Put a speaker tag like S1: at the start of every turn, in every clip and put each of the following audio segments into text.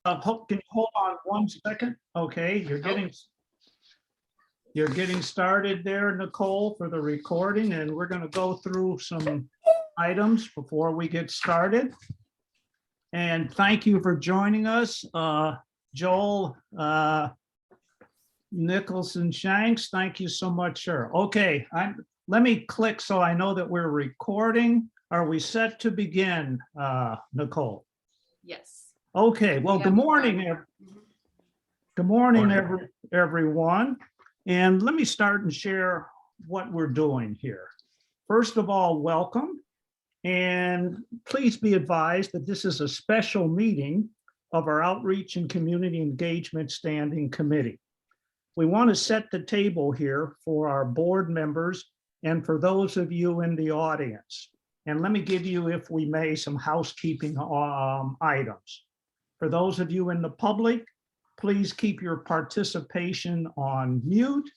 S1: Can you hold on 1 second? Okay, you're getting started there, Nicole, for the recording, and we're going to go through some items before we get started. And thank you for joining us, Joel, Nickerson, Shanks. Thank you so much, sir. Okay, let me click so I know that we're recording. Are we set to begin, Nicole?
S2: Yes.
S1: Okay, well, good morning. Good morning, everyone. And let me start and share what we're doing here. First of all, welcome. And please be advised that this is a special meeting of our Outreach and Community Engagement Standing Committee. We want to set the table here for our board members and for those of you in the audience. And let me give you, if we may, some housekeeping items. For those of you in the public, please keep your participation on mute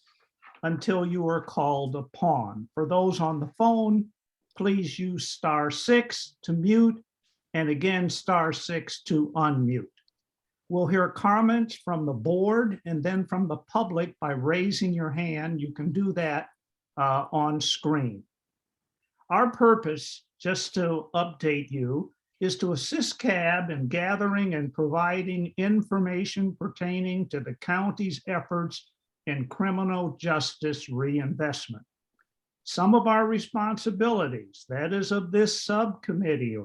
S1: until you are called upon. For those on the phone, please use *6 to mute and again *6 to unmute. We'll hear comments from the board and then from the public by raising your hand. You can do that on screen. Our purpose, just to update you, is to assist CAB in gathering and providing information pertaining to the county's efforts in criminal justice reinvestment. Some of our responsibilities, that is of this subcommittee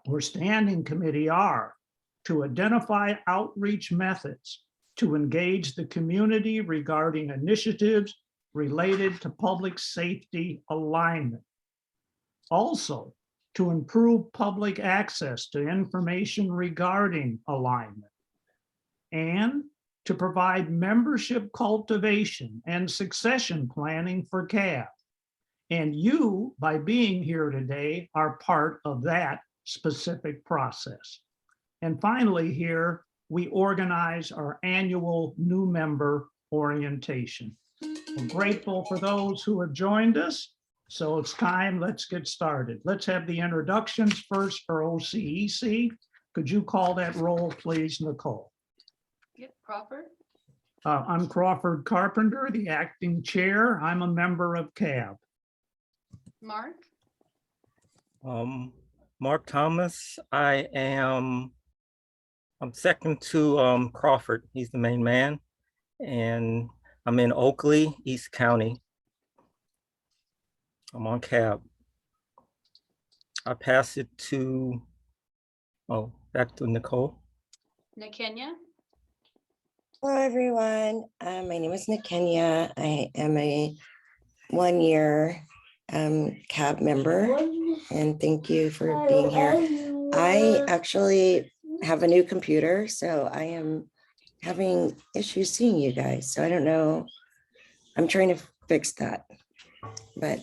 S1: or standing committee, are to identify outreach methods, to engage the community regarding initiatives related to public safety alignment. Also, to improve public access to information regarding alignment, and to provide membership cultivation and succession planning for CAB. And you, by being here today, are part of that specific process. And finally here, we organize our annual new member orientation. I'm grateful for those who have joined us. So it's time, let's get started. Let's have the introductions first for OCEC. Could you call that roll, please, Nicole?
S2: Yep, Crawford.
S1: I'm Crawford Carpenter, the acting chair. I'm a member of CAB.
S2: Mark.
S3: Mark Thomas. I'm second to Crawford. He's the main man. And I'm in Oakley, East County. I'm on CAB. I pass it to, back to Nicole.
S2: Nakenya.
S4: Hello, everyone. My name is Nakenya. I am a one-year CAB member, and thank you for being here. I actually have a new computer, so I am having issues seeing you guys. So I don't know. I'm trying to fix that, but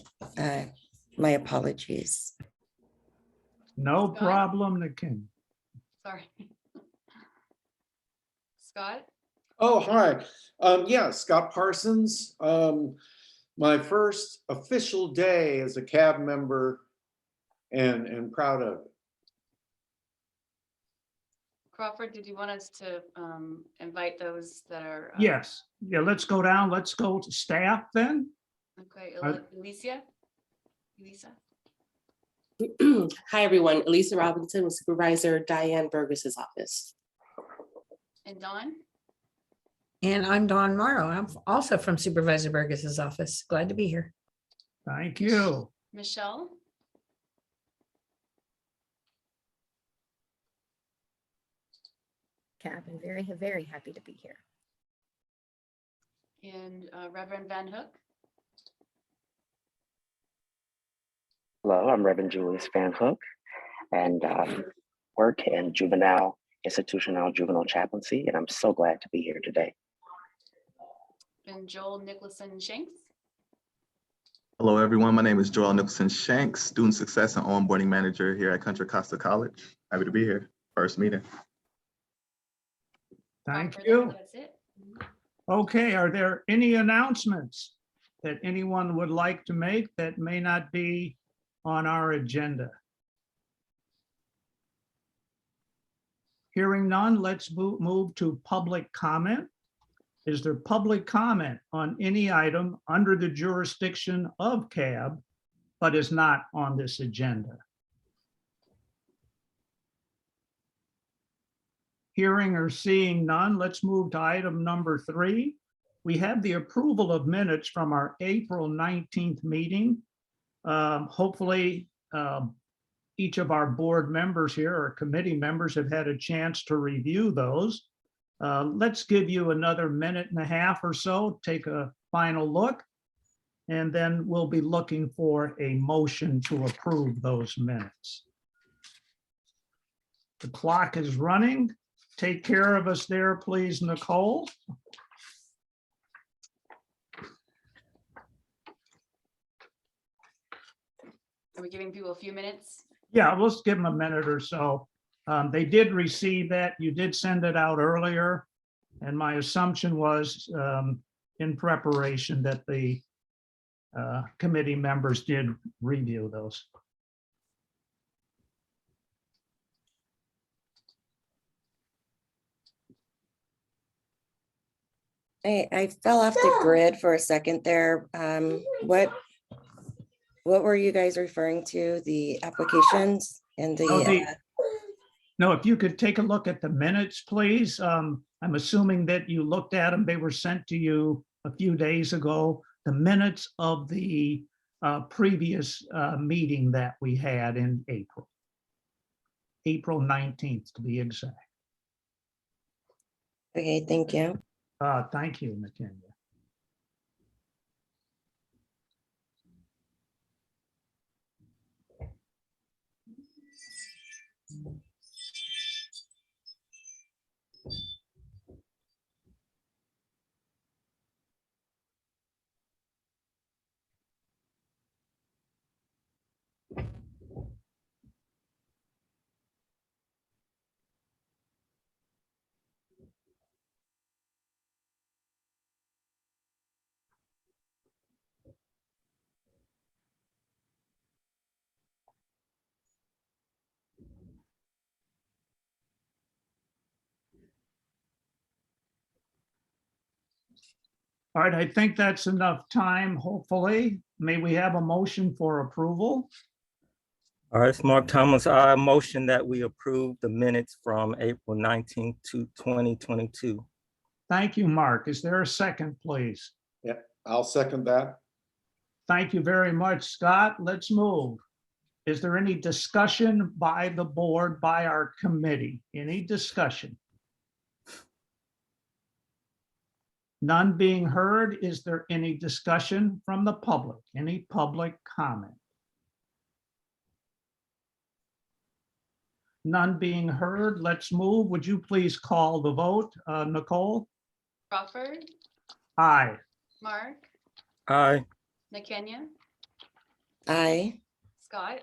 S4: my apologies.
S1: No
S2: Scott?
S1: problem, Nakenya.
S2: Sorry. Scott.
S5: Oh, hi. Yeah, Scott Parsons. My first official day as a CAB member, and proud of it.
S2: Crawford, did you want us to invite those that are?
S1: Yes, yeah, let's go down. Let's go to staff then.
S2: Okay, Elisa.
S6: Hi, everyone. Elisa Robinson with Supervisor Diane Burgess's office.
S2: And Dawn.
S7: And I'm Dawn Morrow. I'm also from Supervisor Burgess's office. Glad to be here.
S1: Thank you.
S2: Michelle.
S8: CAB and very happy to be here.
S2: And Reverend Van Hook.
S9: Hello, I'm Reverend Julius Van Hook, and work in institutional juvenile chaplaincy, and I'm so glad to be here today.
S2: And Joel Nickerson Shanks.
S10: Hello, everyone. My name is Joel Nickerson Shanks, Student Success and Onboarding Manager here at Contra Costa College. Happy to be here. First meeting.
S1: Thank you.
S2: That's it.
S1: Okay, are there any announcements that anyone would like to make that may not be on our agenda? Hearing none, let's move to public comment. Is there public comment on any item under the jurisdiction of CAB, but is not on this agenda? Hearing or seeing none, let's move to item number 3. We have the approval of minutes from our April 19th meeting. Hopefully, each of our board members here or committee members have had a chance to review those. Let's give you another minute and a half or so, take a final look, and then we'll be looking for a motion to approve those minutes. The clock is running. Take care of us there, please, Nicole.
S2: Are we giving people a few minutes?
S1: Yeah, let's give them a minute or so. They did receive that. You did send it out earlier. And my assumption was in preparation that the committee members did review those.
S4: I fell off the grid for a second there. What were you guys referring to? The applications and the,
S1: No, if you could take a look at the minutes, please. I'm assuming that you looked at them. They were sent to you a few days ago. The minutes of the previous meeting that we had in April. April 19th, to be exact.
S4: okay, thank you.
S1: Thank you, McKenna. All right, I think that's enough time, hopefully. May we have a motion for approval?
S3: All right, it's Mark Thomas. I motion that we approve the minutes from April 19th to 2022.
S1: Thank you, Mark. Is there a second, please?
S5: Yeah, I'll second that.
S1: Thank you very much, Scott. Let's move. Is there any discussion by the board, by our committee? Any discussion? None being heard. Is there any discussion from the public? Any public comment? None being heard. Let's move. Would you please call the vote? Nicole?
S2: Crawford,
S1: Aye.
S2: Mark,
S3: Aye.
S2: Nakenya,
S4: Aye.
S2: Scott.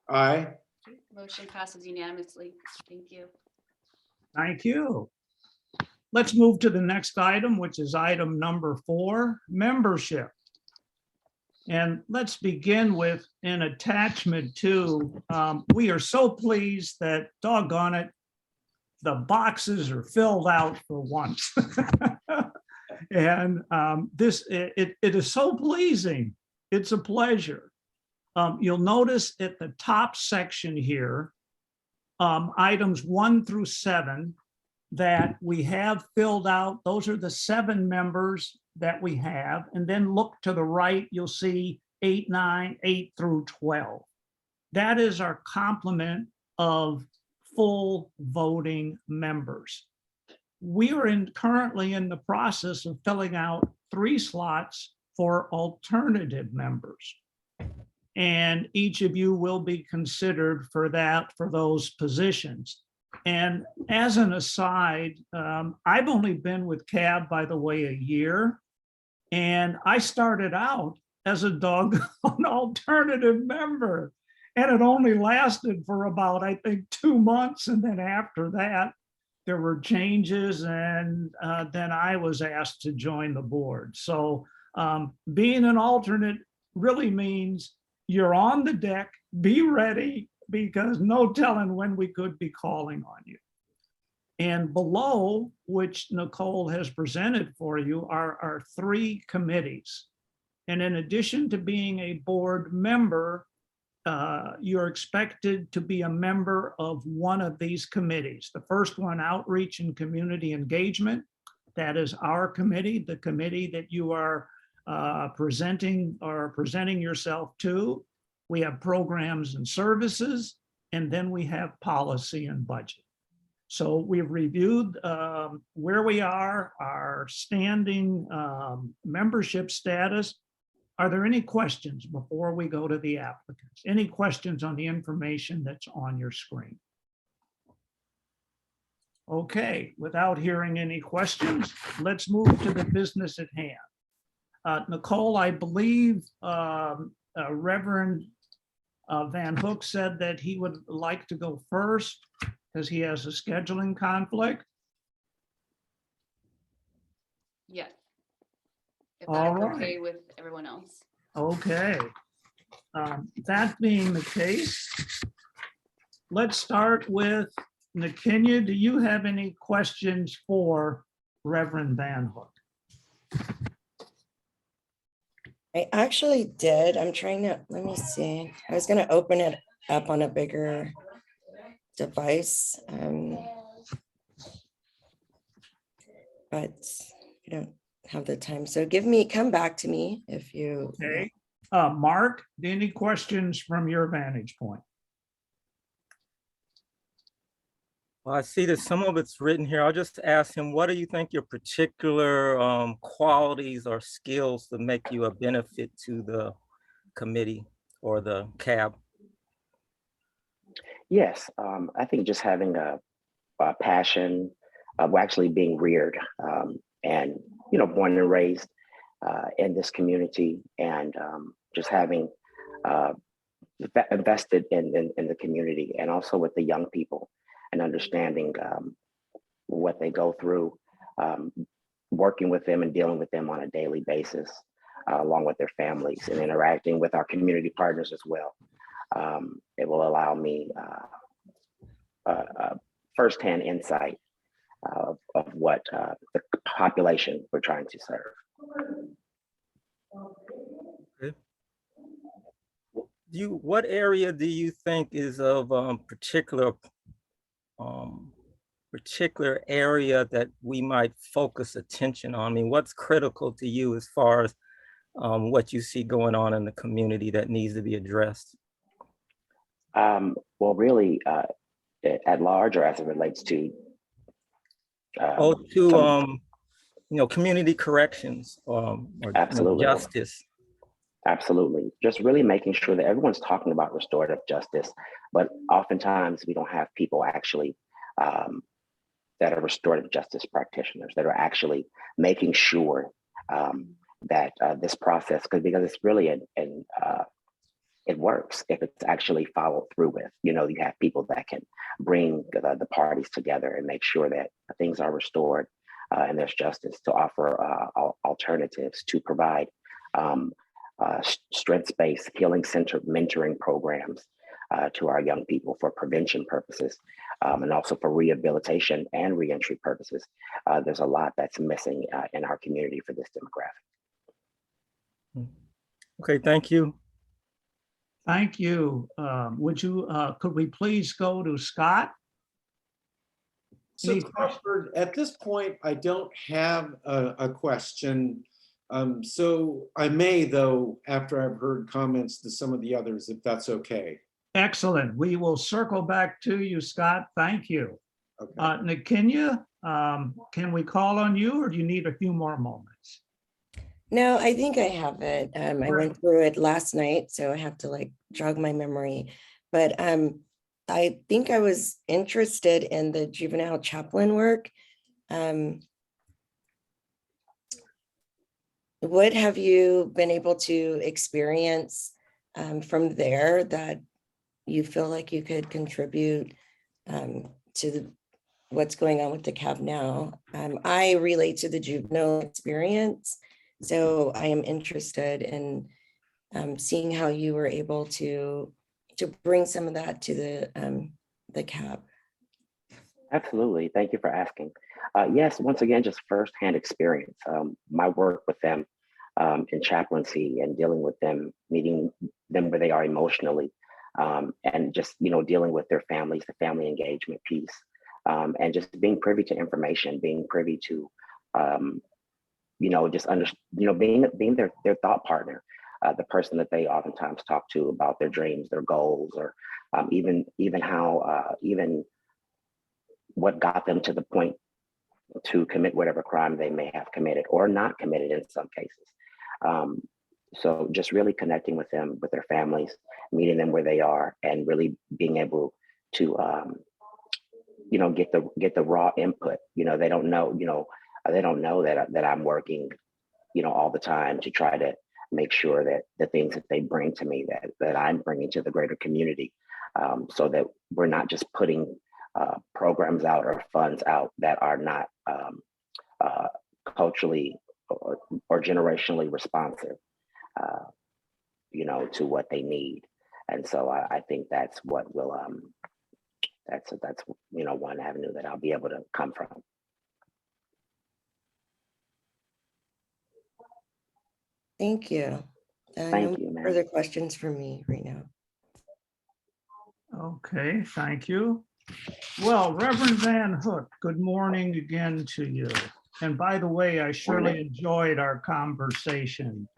S5: Aye.
S2: Motion passes unanimously. Thank you.
S1: Thank you. Let's move to the next item, which is item number 4, membership. And let's begin with an attachment to, we are so pleased that, doggone it, the boxes are filled out for once. And it is so pleasing. It's a pleasure. You'll notice at the top section here, items 1 through 7 that we have filled out. Those are the 7 members that we have. And then look to the right, you'll see 8, 9, 8 through 12. That is our complement of full voting members. We are currently in the process of filling out 3 slots for alternative members. And each of you will be considered for those positions. And as an aside, I've only been with CAB, by the way, a year. And I started out as a doggone alternative member. And it only lasted for about, I think, 2 months. And then after that, there were changes. And then I was asked to join the board. So being an alternate really means you're on the deck, be ready, because no telling when we could be calling on you. And below, which Nicole has presented for you, are our 3 committees. And in addition to being a board member, you're expected to be a member of one of these committees. The first one, Outreach and Community Engagement. That is our committee, the committee that you are presenting yourself to. We have Programs and Services, and then we have Policy and Budget. So we've reviewed where we are, our standing membership status. Are there any questions before we go to the applicants? Any questions on the information that's on your screen? Okay, without hearing any questions, let's move to the business at hand. Nicole, I believe Reverend Van Hook said that he would like to go first because he has a scheduling conflict.
S2: Yes. If
S1: All
S2: that's
S1: right.
S2: okay with everyone else.
S1: Okay. That being the case, let's start with Nickerson. Do you have any questions for Reverend Van Hook?
S4: I actually did. I'm trying to, let me see. I was gonna open it up on a bigger device. But I don't have the time. So come back to me if you.
S1: Okay. Mark, any questions from your vantage point?
S3: Well, I see that some of it's written here. I'll just ask him, what do you think your particular qualities or skills that make you a benefit to the committee or the CAB?
S9: Yes, I think just having a passion of actually being reared and, born and raised in this community, and just having invested in the community, and also with the young people, and understanding what they go through, working with them and dealing with them on a daily basis, along with their families, and interacting with our community partners as well. It will allow me firsthand insight of what the population we're trying to serve.
S3: Okay. What area do you think is of particular area that we might focus attention on? I mean, what's critical to you as far as what you see going on in the community that needs to be addressed?
S9: Well, really, at large, or as it relates to
S3: community corrections or
S9: absolutely.
S3: Justice.
S9: Absolutely. Just really making sure that everyone's talking about restorative justice, but oftentimes we don't have people actually that are restorative justice practitioners that are actually making sure that this process, because it's really it works if it's actually followed through with. You have people that can bring the parties together and make sure that things are restored and there's justice, to offer alternatives, to provide strengths-based, healing-centered mentoring programs to our young people for prevention purposes, and also for rehabilitation and reentry purposes. There's a lot that's missing in our community for this demographic.
S3: Okay, thank you.
S1: Thank you. Could we please go to Scott?
S5: So Crawford, at this point, I don't have a question. So I may, though, after I've heard comments to some of the others, if that's okay.
S1: Excellent. We will circle back to you, Scott. Thank you.
S5: Okay.
S1: Nickerson, can we call on you, or do you need a few more moments?
S4: No, I think I have it. I went through it last night, so I have to jog my memory. But I think I was interested in the juvenile chaplain work. What have you been able to experience from there that you feel like you could contribute to what's going on with the CAB now? I relate to the juvenile experience, so I am interested in seeing how you were able to bring some of that to the CAB.
S9: Absolutely. Thank you for asking. Yes, once again, just firsthand experience. My work with them in chaplaincy and dealing with them, meeting them where they are emotionally, and just dealing with their families, the family engagement piece, and just being privy to information, being privy to, just being their thought partner, the person that they oftentimes talk to about their dreams, their goals, or even how even what got them to the point to commit whatever crime they may have committed or not committed in some cases. So just really connecting with them, with their families, meeting them where they are, and really being able to, get the raw input. They don't know, they don't know that I'm working, all the time to try to make sure that the things that they bring to me, that I'm bringing to the greater community, so that we're not just putting programs out or funds out that are not culturally or generationally responsive, to what they need. And so I think that's what will, that's one avenue that I'll be able to come from.
S4: Thank you.
S9: Thank
S4: No
S9: you, ma'am.
S4: further questions for me right now.
S1: Okay, thank you. Well, Reverend Van Hook, good morning again to you. And by the way, I surely enjoyed our conversation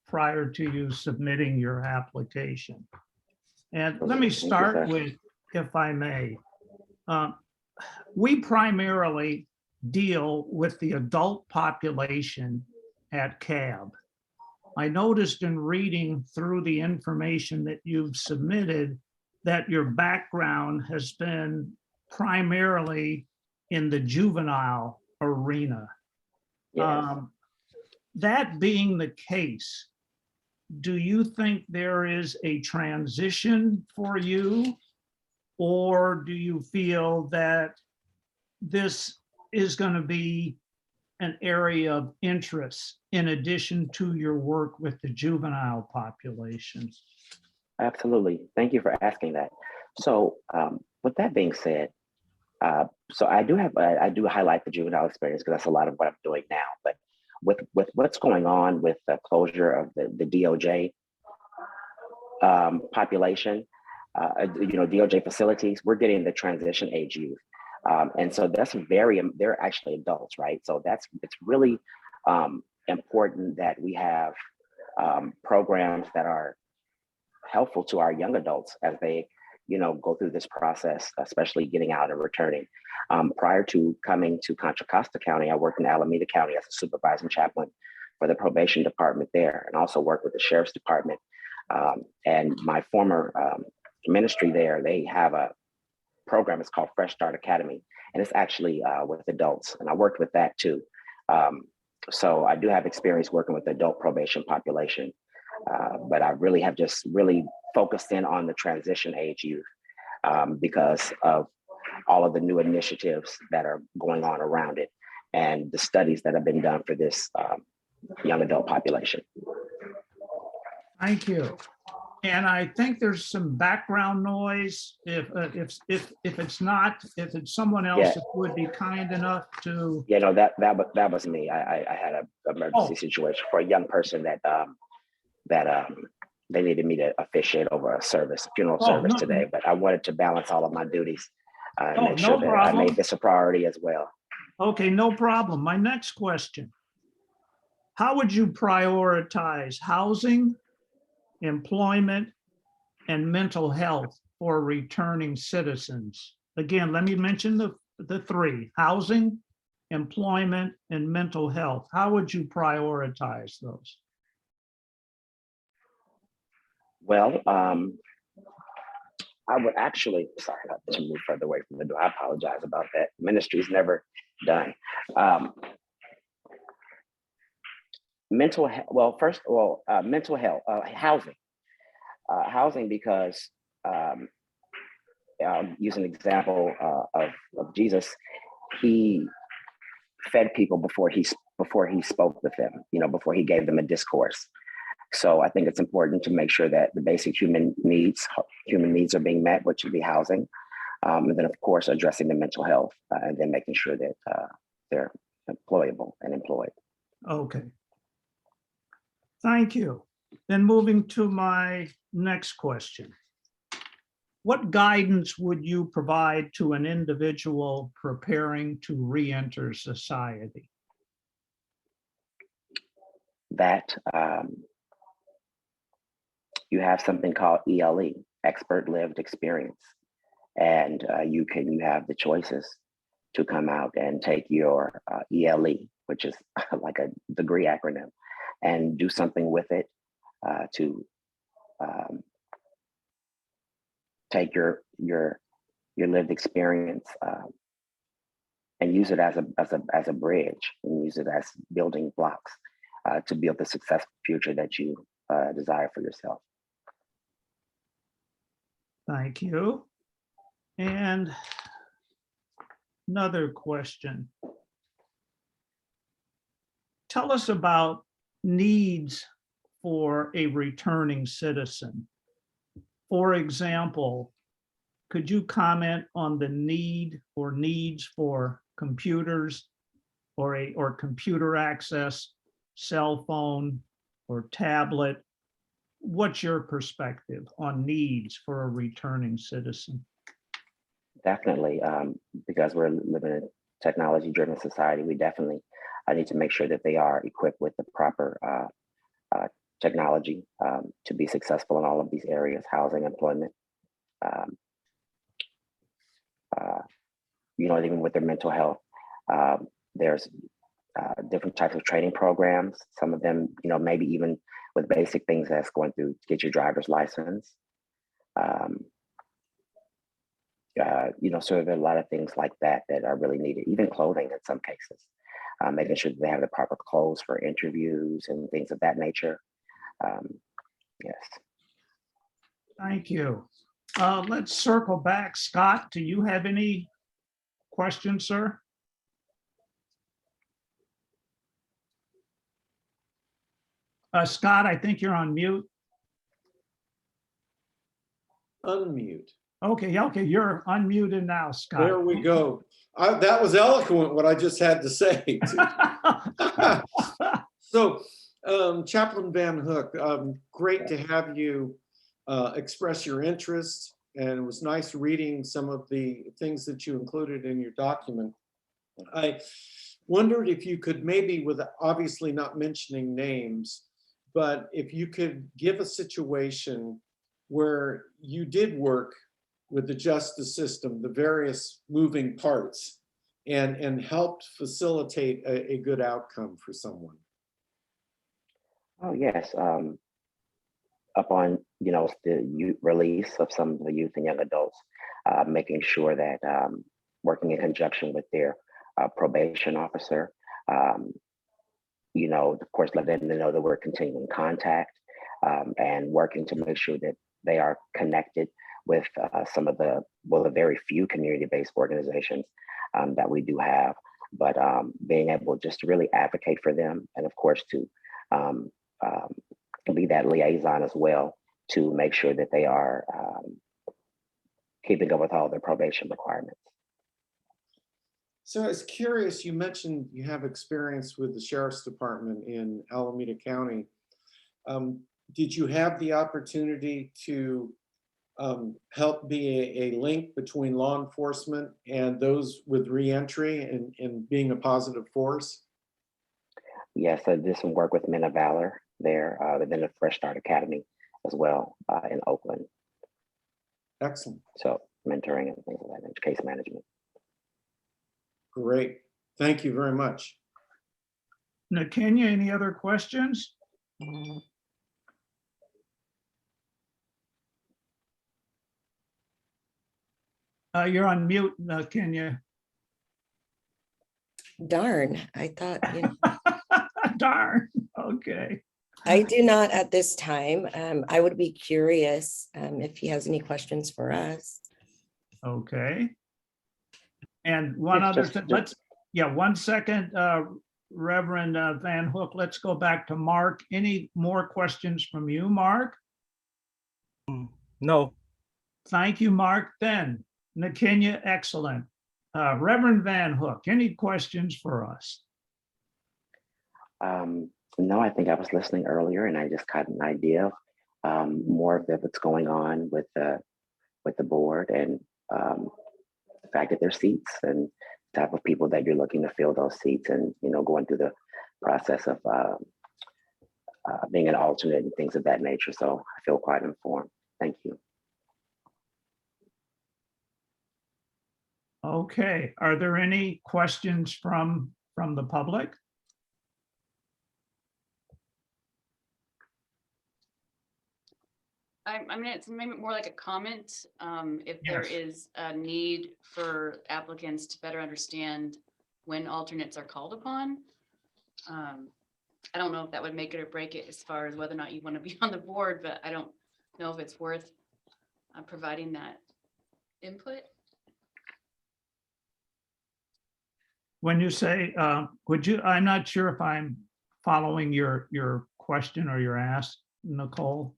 S1: prior to you submitting your application. And let me start with, if I may, we primarily deal with the adult population at CAB. I noticed in reading through the information that you've submitted that your background has been primarily in the juvenile arena.
S9: Yes.
S1: That being the case, do you think there is a transition for you? Or do you feel that this is going to be an area of interest in addition to your work with the juvenile population?
S9: Absolutely. Thank you for asking that. So with that being said, so I do highlight the juvenile experience because that's a lot of what I'm doing now. But with what's going on with the closure of the DOJ population, DOJ facilities, we're getting the transition age youth. And so that's they're actually adults, right? So it's really important that we have programs that are helpful to our young adults as they, go through this process, especially getting out and returning. Prior to coming to Contra Costa County, I worked in Alameda County as a supervising chaplain for the probation department there, and also worked with the sheriff's department. And my former ministry there, they have a program, it's called Fresh Start Academy, and it's actually with adults, and I worked with that too. So I do have experience working with the adult probation population, but I really have just really focused in on the transition age youth because of all of the new initiatives that are going on around it and the studies that have been done for this young adult population.
S1: Thank you. And I think there's some background noise. If it's someone else that would be kind enough to.
S9: Yeah, no, that was me. I had an emergency situation for a young person that they needed me to officiate over a funeral service today, but I wanted to balance all of my duties and make sure that I made this a priority as well.
S1: Okay, no problem. My next question. How would you prioritize housing, employment, and mental health for returning citizens? Again, let me mention the three: housing, employment, and mental health. How would you prioritize those?
S9: Well, I would actually, sorry, I have to move further away from the door. I apologize about that. Ministry's never done. Mental health, well, first of all, mental health, housing. Housing because, use an example of Jesus, he fed people before he spoke with them, before he gave them a discourse. So I think it's important to make sure that the basic human needs are being met, which would be housing. And then, of course, addressing the mental health and then making sure that they're employable and employed.
S1: Okay. Thank you. Then moving to my next question. What guidance would you provide to an individual preparing to re-enter society?
S9: That you have something called ELE, expert lived experience, and you have the choices to come out and take your ELE, which is like a degree acronym, and do something with it to take your lived experience and use it as a bridge, and use it as building blocks to build the successful future that you desire for yourself.
S1: Thank you. And another question. Tell us about needs for a returning citizen. For example, could you comment on the need or needs for computers or computer access, cell phone or tablet? What's your perspective on needs for a returning citizen?
S9: Definitely, because we're living in a technology-driven society, we definitely need to make sure that they are equipped with the proper technology to be successful in all of these areas: housing, employment, even with their mental health. There's different types of training programs. Some of them, maybe even with basic things that's going through to get your driver's license. So there are a lot of things like that that are really needed, even clothing in some cases, making sure that they have the proper clothes for interviews and things of that nature. Yes.
S1: Thank you. Let's circle back. Scott, do you have any questions, sir? Scott, I think you're on mute.
S5: Unmute.
S1: Okay, you're unmuted now, Scott.
S5: There we go. That was eloquent, what I just had to say. So, Chaplain Van Hook, great to have you express your interest, and it was nice reading some of the things that you included in your document. I wondered if you could maybe, with obviously not mentioning names, but if you could give a situation where you did work with the justice system, the various moving parts, and helped facilitate a good outcome for someone.
S9: Oh yes. Upon the release of some of the youth and young adults, making sure that working in conjunction with their probation officer, of course, letting them know that we're continuing contact and working to make sure that they are connected with some of the very few community-based organizations that we do have, but being able just to really advocate for them, and of course to be that liaison as well to make sure that they are keeping up with all their probation requirements.
S5: So I was curious, you mentioned you have experience with the Sheriff's Department in Alameda County. Did you have the opportunity to help be a link between law enforcement and those with reentry and being a positive force?
S9: Yes, I did some work with Men of Valor there, within the Fresh Start Academy as well in Oakland.
S5: Excellent.
S9: So mentoring and things like that, case management.
S5: Great. Thank you very much.
S1: Now, Kenya, any other questions? You're on mute, Kenya.
S4: Darn, I thought,
S1: Darn, okay.
S4: I do not at this time. I would be curious if he has any questions for us.
S1: Okay. And one other thing, one second, Reverend Van Hook, let's go back to Mark. Any more questions from you, Mark?
S3: No.
S1: Thank you, Mark. Then Nakenya, excellent. Reverend Van Hook, any questions for us?
S9: No, I think I was listening earlier and I just got an idea of more of what's going on with the board and the fact that there's seats and the type of people that you're looking to fill those seats and, you know, going through the process of being an alternate and things of that nature. So I feel quite informed. Thank you.
S1: Okay, are there any questions from the public?
S2: I mean, it's maybe more like a comment. If there
S1: Yes.
S2: is a need for applicants to better understand when alternates are called upon. I don't know if that would make it or break it as far as whether or not you want to be on the board, but I don't know if it's worth providing that input.
S1: When you say, would you, I'm not sure if I'm following your question or your ask, Nicole.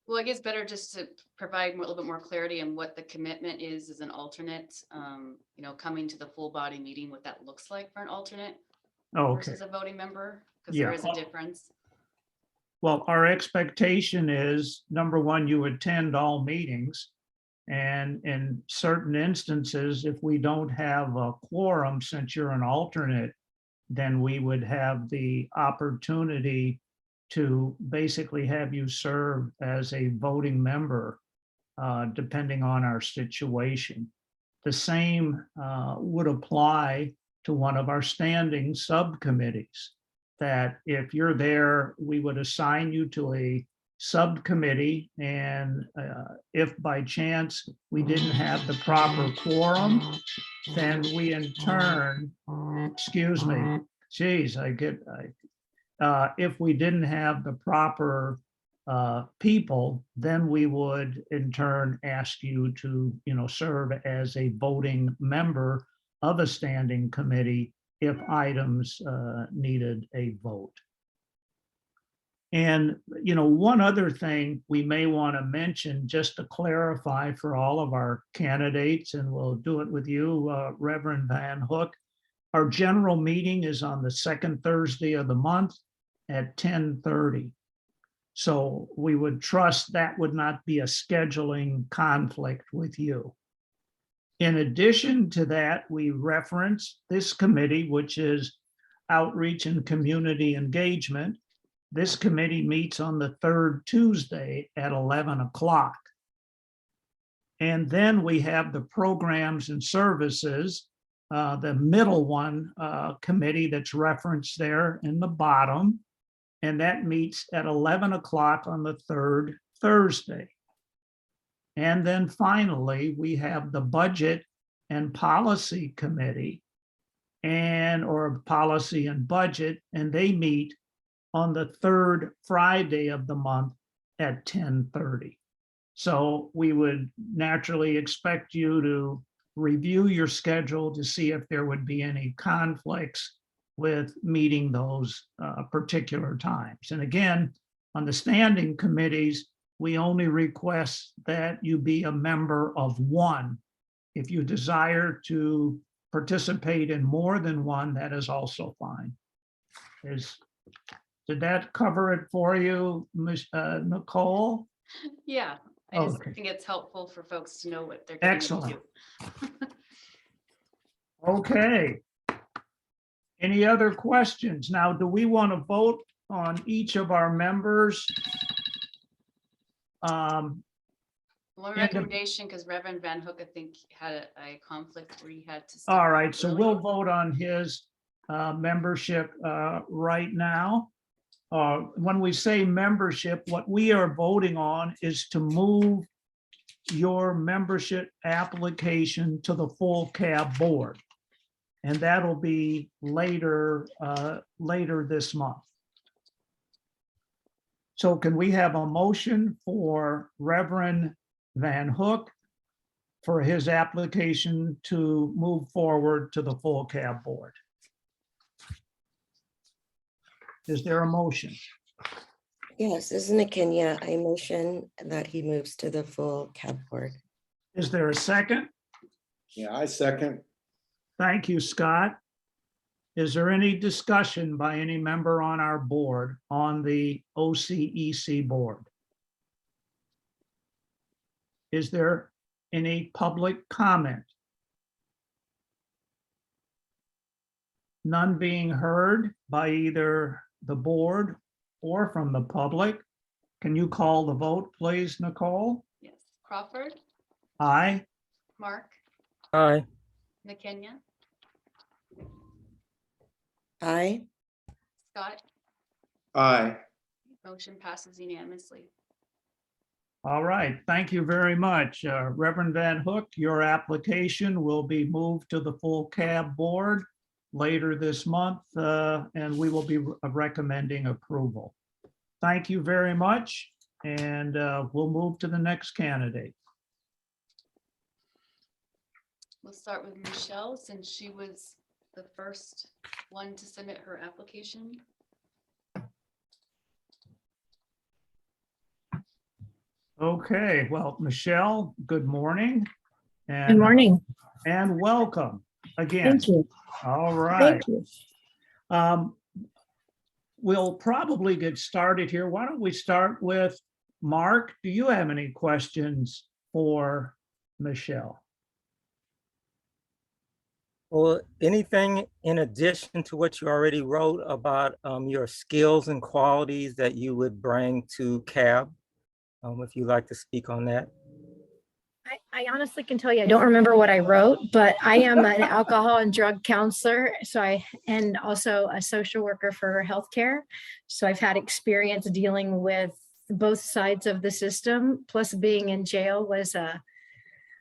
S2: Well, I guess better just to provide a little bit more clarity on what the commitment is as an alternate, you know, coming to the full body meeting, what that looks like for an alternate
S1: Okay,
S2: versus a voting member, because
S1: Yeah.
S2: there is a difference.
S1: well, our expectation is, number one, you attend all meetings. And in certain instances, if we don't have a quorum, since you're an alternate, then we would have the opportunity to basically have you serve as a voting member, depending on our situation. The same would apply to one of our standing subcommittees, that if you're there, we would assign you to a subcommittee, and if by chance we didn't have the proper quorum, then we in turn, excuse me, geez, if we didn't have the proper people, then we would in turn ask you to, you know, serve as a voting member of a standing committee if items needed a vote. And, you know, one other thing we may want to mention, just to clarify for all of our candidates, and we'll do it with you, Reverend Van Hook, our general meeting is on the second Thursday of the month at 10:30. So we would trust that would not be a scheduling conflict with you. In addition to that, we reference this committee, which is Outreach and Community Engagement. This committee meets on the third Tuesday at 11 o'clock. And then we have the Programs and Services, the middle one committee that's referenced there in the bottom. And that meets at 11 o'clock on the third Thursday. And then finally, we have the Budget and Policy Committee or Policy and Budget, and they meet on the third Friday of the month at 10:30. So we would naturally expect you to review your schedule to see if there would be any conflicts with meeting those particular times. And again, on the standing committees, we only request that you be a member of one. If you desire to participate in more than one, that is also fine. Did that cover it for you, Ms. Nicole?
S2: Yeah, I just
S1: Okay.
S2: think it's helpful for folks to know what they're getting
S1: Excellent.
S2: into.
S1: Okay. Any other questions? Now, do we want to vote on each of our members?
S2: One
S1: And-
S2: recommendation, because Reverend Van Hook, I think, had a conflict where he had to. step
S1: All
S2: out
S1: right, so
S2: early.
S1: we'll vote on his membership right now. When we say membership, what we are voting on is to move your membership application to the full cab board. And that'll be later this month. So can we have a motion for Reverend Van Hook for his application to move forward to the full cab board? Is there a motion?
S4: Yes, this is Nakenya. I motion that he moves to the full cab board.
S1: Is there a second?
S5: Yeah, I second.
S1: Thank you, Scott. Is there any discussion by any member on our board on the OCEC board? Is there any public comment? None being heard by either the board or from the public. Can you call the vote, please, Nicole?
S2: Yes. Crawford,
S1: Aye.
S2: Mark,
S3: Aye.
S2: McKenya,
S4: Aye.
S2: Scott,
S5: Aye.
S2: motion passes unanimously.
S1: All right, thank you very much. Reverend Van Hook, your application will be moved to the full cab board later this month, and we will be recommending approval. Thank you very much, and we'll move to the next candidate.
S2: We'll start with Michelle, since she was the first one to submit her application.
S1: Okay, well, Michelle, good morning.
S8: Good morning.
S1: And welcome again.
S8: Thank you.
S1: All right.
S8: Thank you.
S1: We'll probably get started here. Why don't we start with Mark? Do you have any questions for Michelle?
S3: Well, anything in addition to what you already wrote about your skills and qualities that you would bring to CAB? If you'd like to speak on that.
S8: I honestly can tell you, I don't remember what I wrote, but I am an alcohol and drug counselor. And also a social worker for healthcare. So I've had experience dealing with both sides of the system, plus being in jail was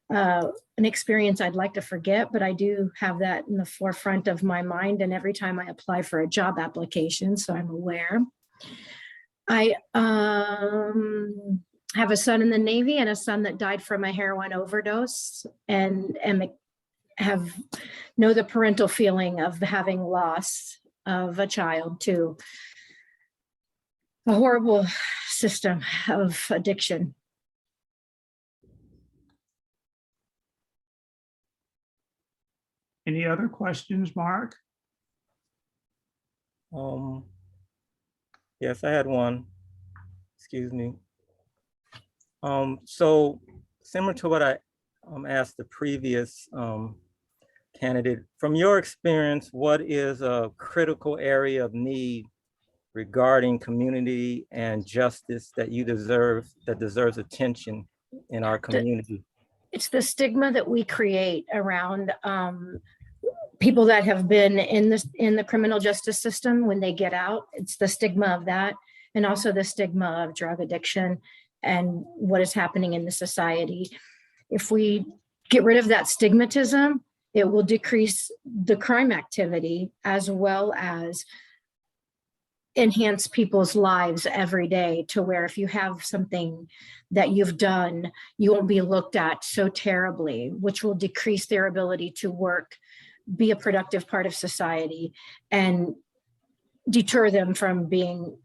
S8: an experience I'd like to forget, but I do have that in the forefront of my mind. And every time I apply for a job application, so I'm aware. I have a son in the Navy and a son that died from a heroin overdose, and know the parental feeling of having loss of a child to a horrible system of addiction.
S1: Any other questions, Mark?
S3: Yes, I had one. Excuse me. So similar to what I asked the previous candidate, from your experience, what is a critical area of need regarding community and justice that deserves attention in our community?
S8: It's the stigma that we create around people that have been in the criminal justice system when they get out. It's the stigma of that, and also the stigma of drug addiction and what is happening in the society. If we get rid of that stigmatism, it will decrease the crime activity as well as enhance people's lives every day, to where if you have something that you've done, you won't be looked at so terribly, which will decrease their ability to work, be a productive part of society, and deter them from being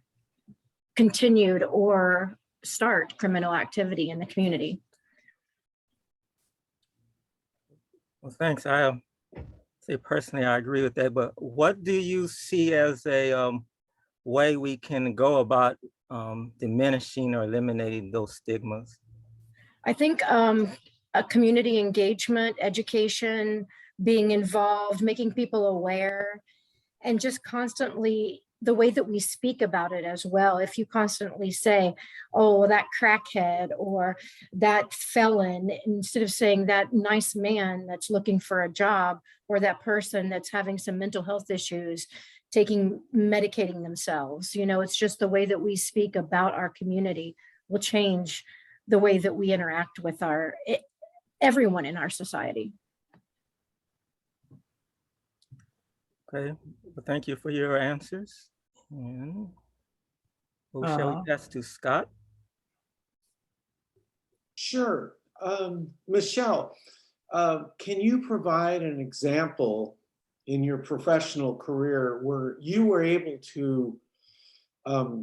S8: continued or start criminal activity in the community.
S3: Well, thanks. I say personally, I agree with that, but what do you see as a way we can go about diminishing or eliminating those stigmas?
S8: I think a community engagement, education, being involved, making people aware, and just constantly the way that we speak about it as well. If you constantly say, oh, that crackhead or that felon, instead of saying that nice man that's looking for a job, or that person that's having some mental health issues, medicating themselves. It's just the way that we speak about our community will change the way that we interact with everyone in our society.
S3: Okay, well, thank you for your answers. And shall we pass to Scott?
S5: Sure. Michelle, can you provide an example in your professional career where you were able to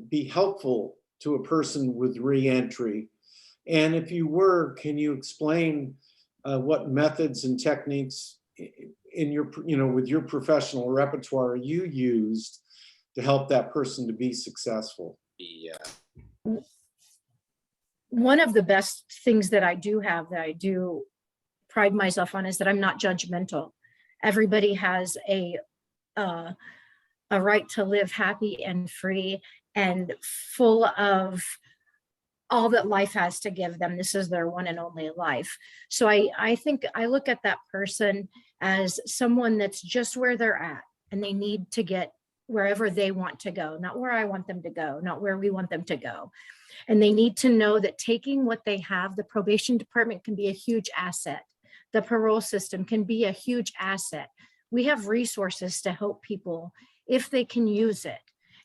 S5: be helpful to a person with reentry? And if you were, can you explain what methods and techniques in your, with your professional repertoire you used to help that person to be successful?
S8: One of the best things that I do have that I do pride myself on is that I'm not judgmental. Everybody has a right to live happy and free and full of all that life has to give them. This is their one and only life. So I think I look at that person as someone that's just where they're at, and they need to get wherever they want to go, not where I want them to go, not where we want them to go. And they need to know that taking what they have, the probation department can be a huge asset. The parole system can be a huge asset. We have resources to help people if they can use it.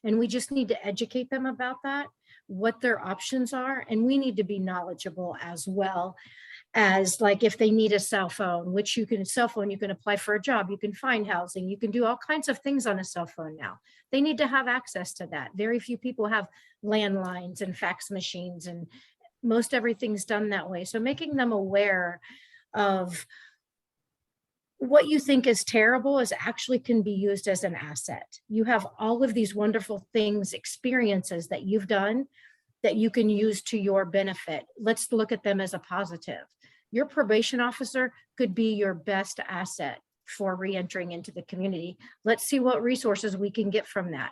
S8: And we just need to educate them about that, what their options are. And we need to be knowledgeable as well as, like, if they need a cell phone, which you can apply for a job, you can find housing, you can do all kinds of things on a cell phone now. They need to have access to that. Very few people have landlines and fax machines, and most everything's done that way. So making them aware of what you think is terrible is actually can be used as an asset. You have all of these wonderful things, experiences that you've done that you can use to your benefit. Let's look at them as a positive. Your probation officer could be your best asset for reentering into the community. Let's see what resources we can get from that.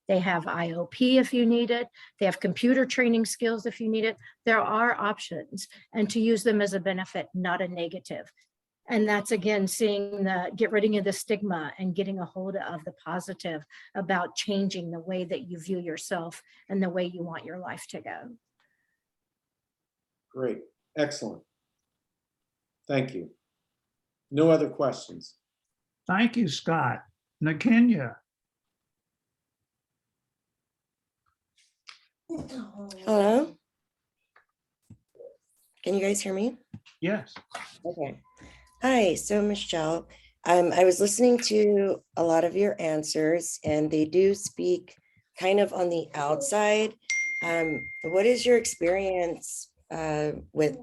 S8: They have IOP if you need it. They have computer training skills if you need it. There are options, and to use them as a benefit, not a negative. And that's, again, get rid of the stigma and getting a hold of the positive about changing the way that you view yourself and the way you want your life to go.
S5: Great, excellent. Thank you. No other questions?
S1: Thank you, Scott. Nakenya.
S4: Hello? Can you guys hear me?
S1: Yes.
S4: Okay. Hi, so Michelle, I was listening to a lot of your answers, and they do speak kind of on the outside. What is your experience with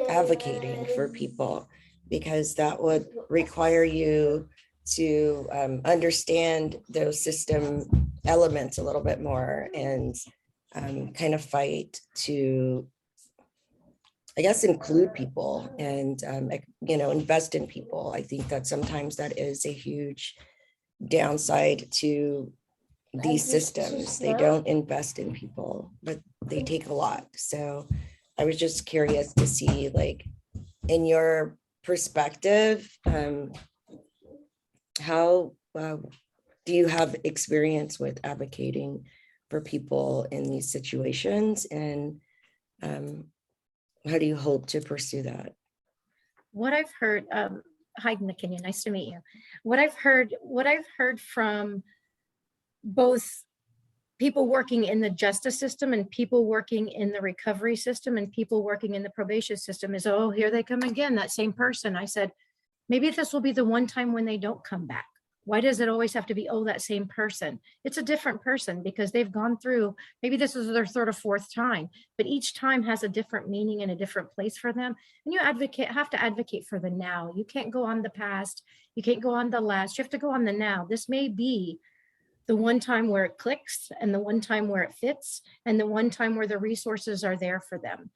S4: advocating for people? Because that would require you to understand those system elements a little bit more, and kind of fight to, I guess, include people and, invest in people. I think that sometimes that is a huge downside to these systems. They don't invest in people, but they take a lot. So I was just curious to see, like, in your perspective, how do you have experience with advocating for people in these situations? And how do you hope to pursue that?
S8: What I've heard, hi, Nakenya, nice to meet you. What I've heard from both people working in the justice system and people working in the recovery system and people working in the probation system is, oh, here they come again, that same person. I said, maybe this will be the one time when they don't come back. Why does it always have to be, oh, that same person? It's a different person because they've gone through, maybe this is their third or fourth time, but each time has a different meaning and a different place for them. And you have to advocate for the now. You can't go on the past. You can't go on the last. You have to go on the now. This may be the one time where it clicks, and the one time where it fits, and the one time where the resources are there for them.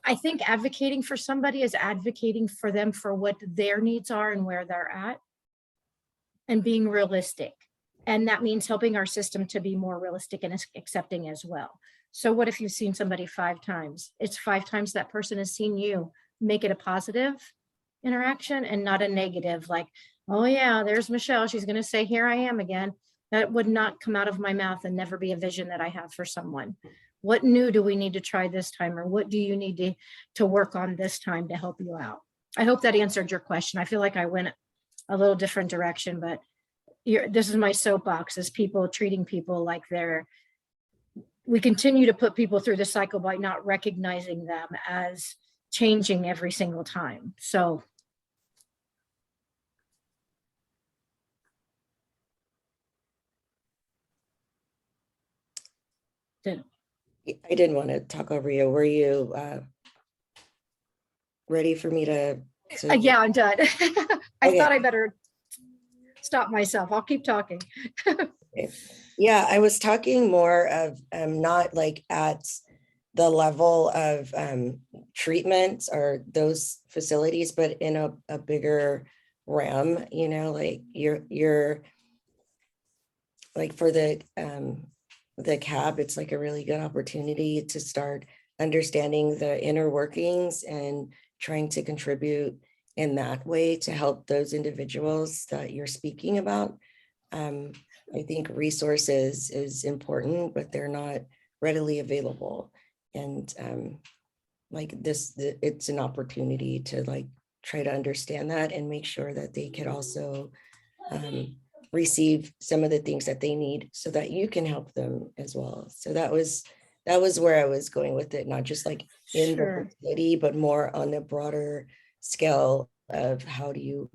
S8: I think advocating for somebody is advocating for them for what their needs are and where they're at, and being realistic. And that means helping our system to be more realistic and accepting as well. So what if you've seen somebody 5 times? It's 5 times that person has seen you. Make it a positive interaction and not a negative, like, oh yeah, there's Michelle, she's gonna say, here I am again. That would not come out of my mouth and never be a vision that I have for someone. What new do we need to try this time? Or what do you need to work on this time to help you out? I hope that answered your question. I feel like I went a little different direction, but this is my soapbox, is people treating people like we continue to put people through the cycle by not recognizing them as changing every single time. So
S4: I didn't want to talk over you. Were you ready for me to?
S8: Yeah, I'm done. I
S4: Okay.
S8: thought I better stop myself. I'll keep talking.
S4: Okay. Yeah, I was talking more of not like at the level of treatment or those facilities, but in a bigger realm, you know, like you're like for the CAB, it's like a really good opportunity to start understanding the inner workings and trying to contribute in that way to help those individuals that you're speaking about. I think resources is important, but they're not readily available. And like this, it's an opportunity to like try to understand that and make sure that they could also receive some of the things that they need so that you can help them as well. So that was where I was going with it, not just like in
S8: Sure.
S4: the facility, but more on a broader scale of how do you,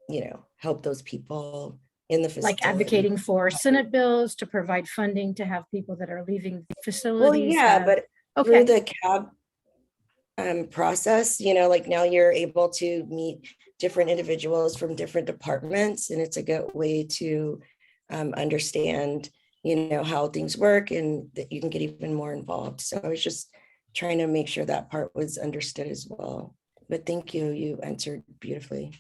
S4: you know, help those people in the facility.
S8: Like advocating for Senate bills to provide funding to have people that are leaving
S4: Well,
S8: facilities.
S4: yeah, but through
S8: Okay,
S4: the CAB process, you know, like now you're able to meet different individuals from different departments, and it's a good way to understand, you know, how things work and that you can get even more involved. So I was just trying to make sure that part was understood as well. But thank you, you answered beautifully.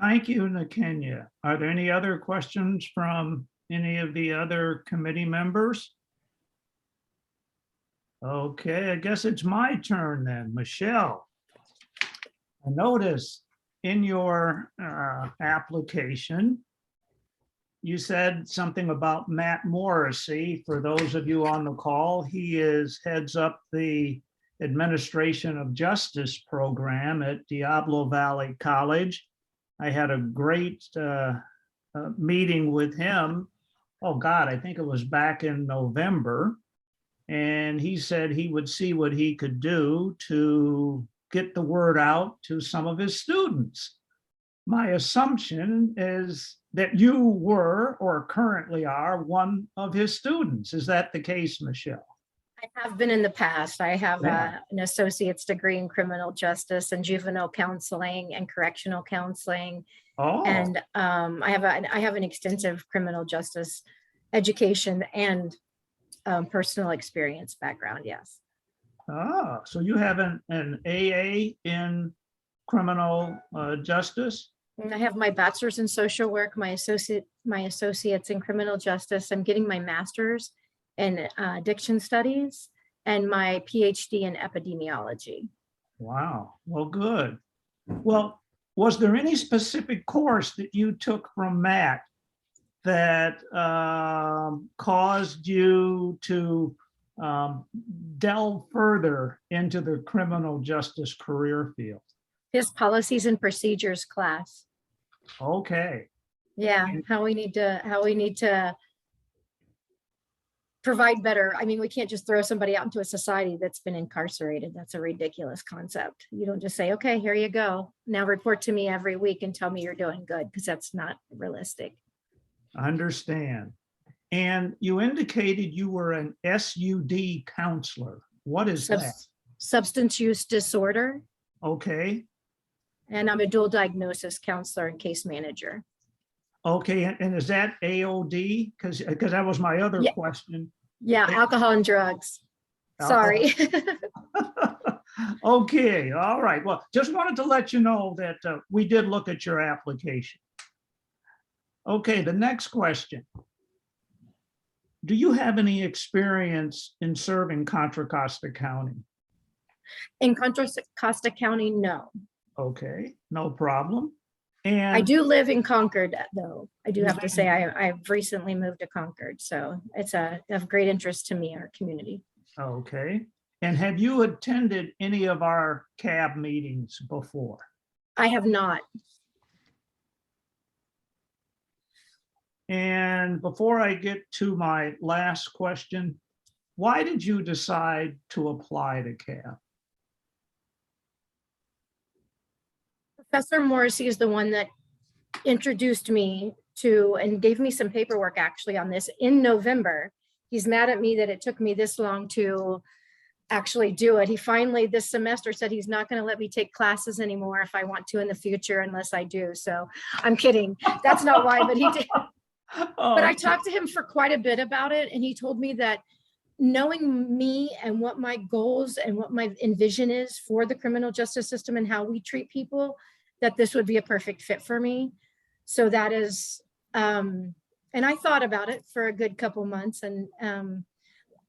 S1: Thank you, Nakenya. Are there any other questions from any of the other committee members? Okay, I guess it's my turn then. Michelle. I noticed in your application, you said something about Matt Morrissey. For those of you on the call, he heads up the Administration of Justice program at Diablo Valley College. I had a great meeting with him. Oh God, I think it was back in November. And he said he would see what he could do to get the word out to some of his students. My assumption is that you were or currently are one of his students. Is that the case, Michelle?
S8: I have been in the past. I have
S1: Yeah.
S8: an associate's degree in criminal justice and juvenile counseling and correctional counseling.
S1: Oh,
S8: And I have an extensive criminal justice education and personal experience background. Yes.
S1: so you have an AA in criminal justice?
S8: And I have my bachelor's in social work, my associates in criminal justice. I'm getting my master's in addiction studies and my PhD in epidemiology.
S1: Wow, well, good. Well, was there any specific course that you took from Matt that caused you to delve further into the criminal justice career field?
S8: His policies and procedures class.
S1: Okay,
S8: Yeah, how we need to provide better. I mean, we can't just throw somebody out into a society that's been incarcerated. That's a ridiculous concept. You don't just say, okay, here you go. Now report to me every week and tell me you're doing good, because that's not realistic.
S1: understand. And you indicated you were an SUD counselor. What is that?
S8: Substance use disorder.
S1: Okay,
S8: And I'm a dual diagnosis counselor and case manager.
S1: okay, and is that AOD? Because that was my other
S8: Yeah.
S1: question.
S8: Yeah, alcohol and drugs.
S1: Alcohol.
S8: Sorry.
S1: Okay, all right. Well, just wanted to let you know that we did look at your application. Okay, the next question. Do you have any experience in serving Contra Costa County?
S8: In Contra Costa County, no.
S1: Okay, no problem.
S8: I
S1: And
S8: do live in Concord, though. I do have to say I've recently moved to Concord, so it's of great interest to me, our community.
S1: okay. And have you attended any of our CAB meetings before?
S8: I have not.
S1: And before I get to my last question, why did you decide to apply to CAB?
S8: Professor Morrissey is the one that introduced me to and gave me some paperwork actually on this in November. he's mad at me that it took me this long to actually do it. He finally this semester said he's not going to let me take classes anymore if I want to in the future unless I do. So I'm kidding. That's not why, but he did. But I talked to him for quite a bit about it, and he told me that knowing me and what my goals and what my envision is for the criminal justice system and how we treat people, that this would be a perfect fit for me. So that is, and I thought about it for a good couple months and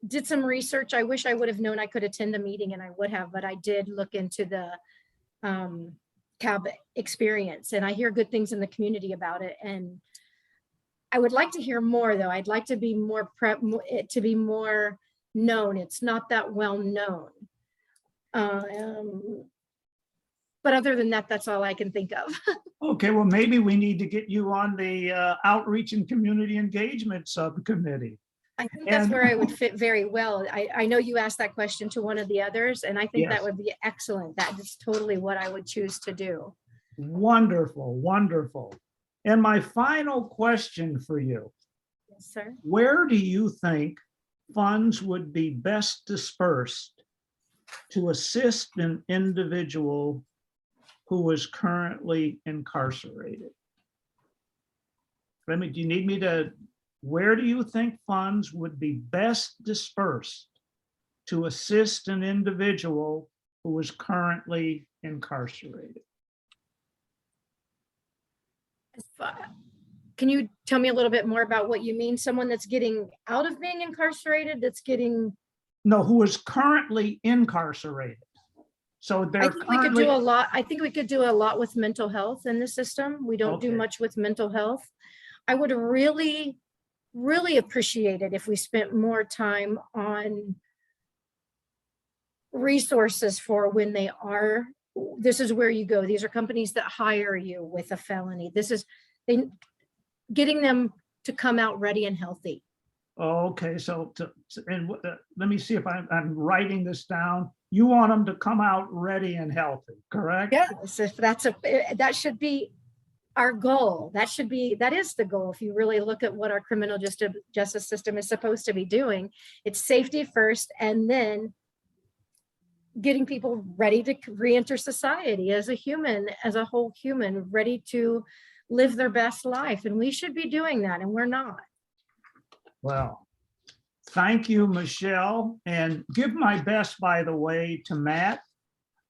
S8: did some research. I wish I would have known I could attend a meeting, and I would have, but I did look into the CAB experience, and I hear good things in the community about it. And I would like to hear more, though. I'd like to be more to be more known. It's not that well known. But other than that, that's all I can think of.
S1: Okay, well, maybe we need to get you on the outreach and community engagement subcommittee.
S8: I think that's where I would fit very well. I know you asked that question to one of the others, and I think
S1: Yes.
S8: that would be excellent. That is totally what I would choose to do.
S1: Wonderful, wonderful. And my final question for you,
S8: Yes, sir.
S1: where do you think funds would be best dispersed to assist an individual who is currently incarcerated? Do you need me to, where do you think funds would be best dispersed to assist an individual who is currently incarcerated?
S8: Can you tell me a little bit more about what you mean? Someone that's getting out of being incarcerated, that's getting.
S1: No, who is currently incarcerated. So
S8: I
S1: they're
S8: think we could do a lot. I think we could do a lot with mental health in the system. We don't do
S1: Okay.
S8: much with mental health. I would really, really appreciate it if we spent more time on resources for when they are. This is where you go. These are companies that hire you with a felony. This is getting them to come out ready and healthy.
S1: Okay, let me see if I'm writing this down. You want them to come out ready and healthy, correct?
S8: Yes, if that should be our goal. That is the goal. If you really look at what our criminal justice system is supposed to be doing, it's safety first, and then getting people ready to re-enter society as a human, as a whole human, ready to live their best life. And we should be doing that, and we're not.
S1: Well, thank you, Michelle, and give my best, by the way, to Matt.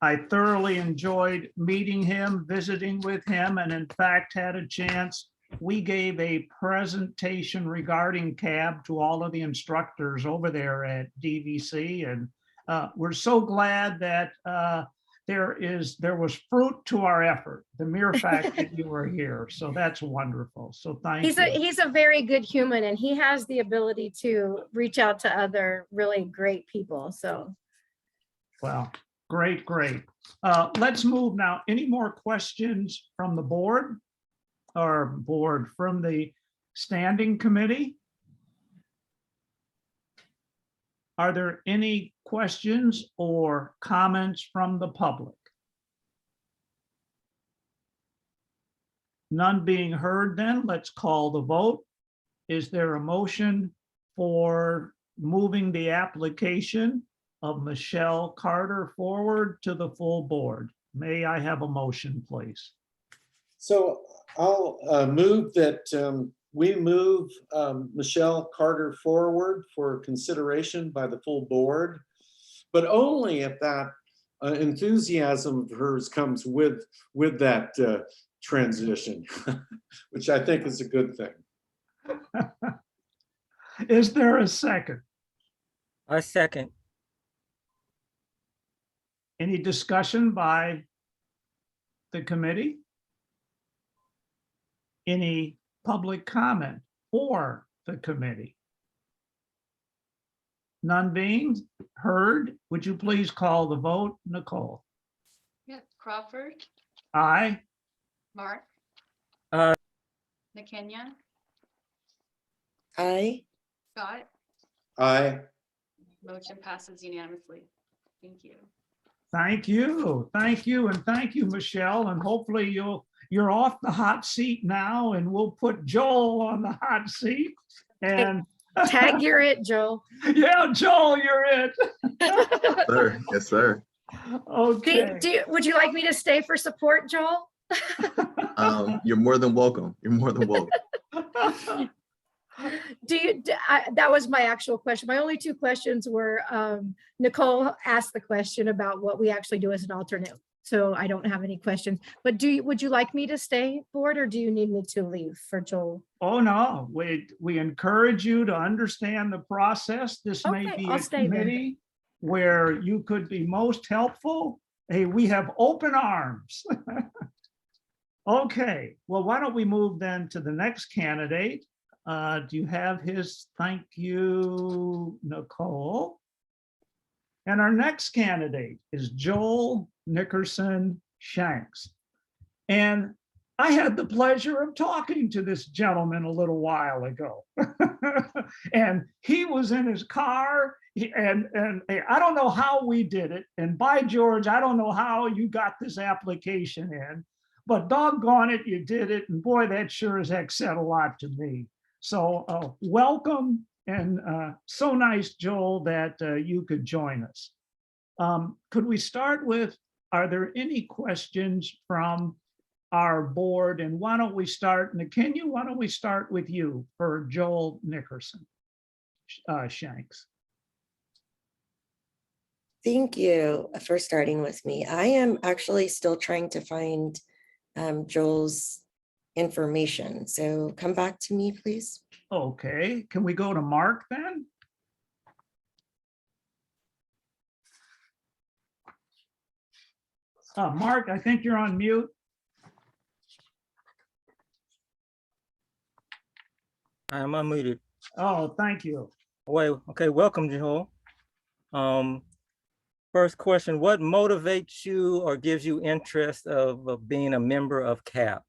S1: I thoroughly enjoyed meeting him, visiting with him, and in fact had a chance. We gave a presentation regarding CAB to all of the instructors over there at DVC, and we're so glad that there was fruit to our effort, the mere fact that you were here. So that's wonderful. So thank you.
S8: He's a very good human, and he has the ability to reach out to other really great people. So.
S1: Well, great, great. Let's move now. Any more questions from the board from the standing committee? Are there any questions or comments from the public? None being heard, then let's call the vote. Is there a motion for moving the application of Michelle Carter forward to the full board? May I have a motion, please?
S5: So I'll move that we move Michelle Carter forward for consideration by the full board, but only if that enthusiasm of hers comes with that transition, which I think is a good thing.
S1: Is there a second?
S3: I second.
S1: Any discussion by the committee? Any public comment for the committee? None being heard, would you please call the vote, Nicole?
S2: Yeah, Crawford,
S1: Aye.
S2: Mark.
S3: Aye.
S2: McKenya,
S4: Aye.
S2: Scott,
S5: Aye.
S2: motion passes unanimously. Thank you.
S1: Thank you, and thank you, Michelle, and hopefully you're off the hot seat now, and we'll put Joel on the hot seat. And
S8: Tag, you're it, Joel.
S1: Yeah, Joel, you're it.
S10: Sir, yes, sir.
S1: Okay.
S8: Would you like me to stay for support, Joel?
S10: You're more than welcome. You're more than welcome.
S8: That was my actual question. My only two questions were, Nicole asked the question about what we actually do as an alternate. So I don't have any questions, but would you like me to stay board or do you need me to leave for Joel?
S1: Oh, no, we encourage you to understand the process. This may
S8: Okay,
S1: be
S8: I'll
S1: a
S8: stay then.
S1: committee where you could be most helpful. Hey, we have open arms. Okay, well, why don't we move then to the next candidate? Do you have his? Thank you, Nicole. And our next candidate is Joel Nickerson Shanks. And I had the pleasure of talking to this gentleman a little while ago. And he was in his car and I don't know how we did it. And by George, I don't know how you got this application in, but doggone it, you did it. And boy, that sure as heck said a lot to me. So welcome, and so nice, Joel, that you could join us. Could we start with, are there any questions from our board? And why don't we start, Nickerson, why don't we start with you for Joel Nickerson Shanks?
S4: Thank you for starting with me. I am actually still trying to find Joel's information. So come back to me, please.
S1: Okay, can we go to Mark then? Mark, I think you're on mute.
S3: I am unmuted.
S1: Oh, thank you.
S3: Wait, okay, welcome, Joel. First question, what motivates you or gives you interest of being a member of CAP?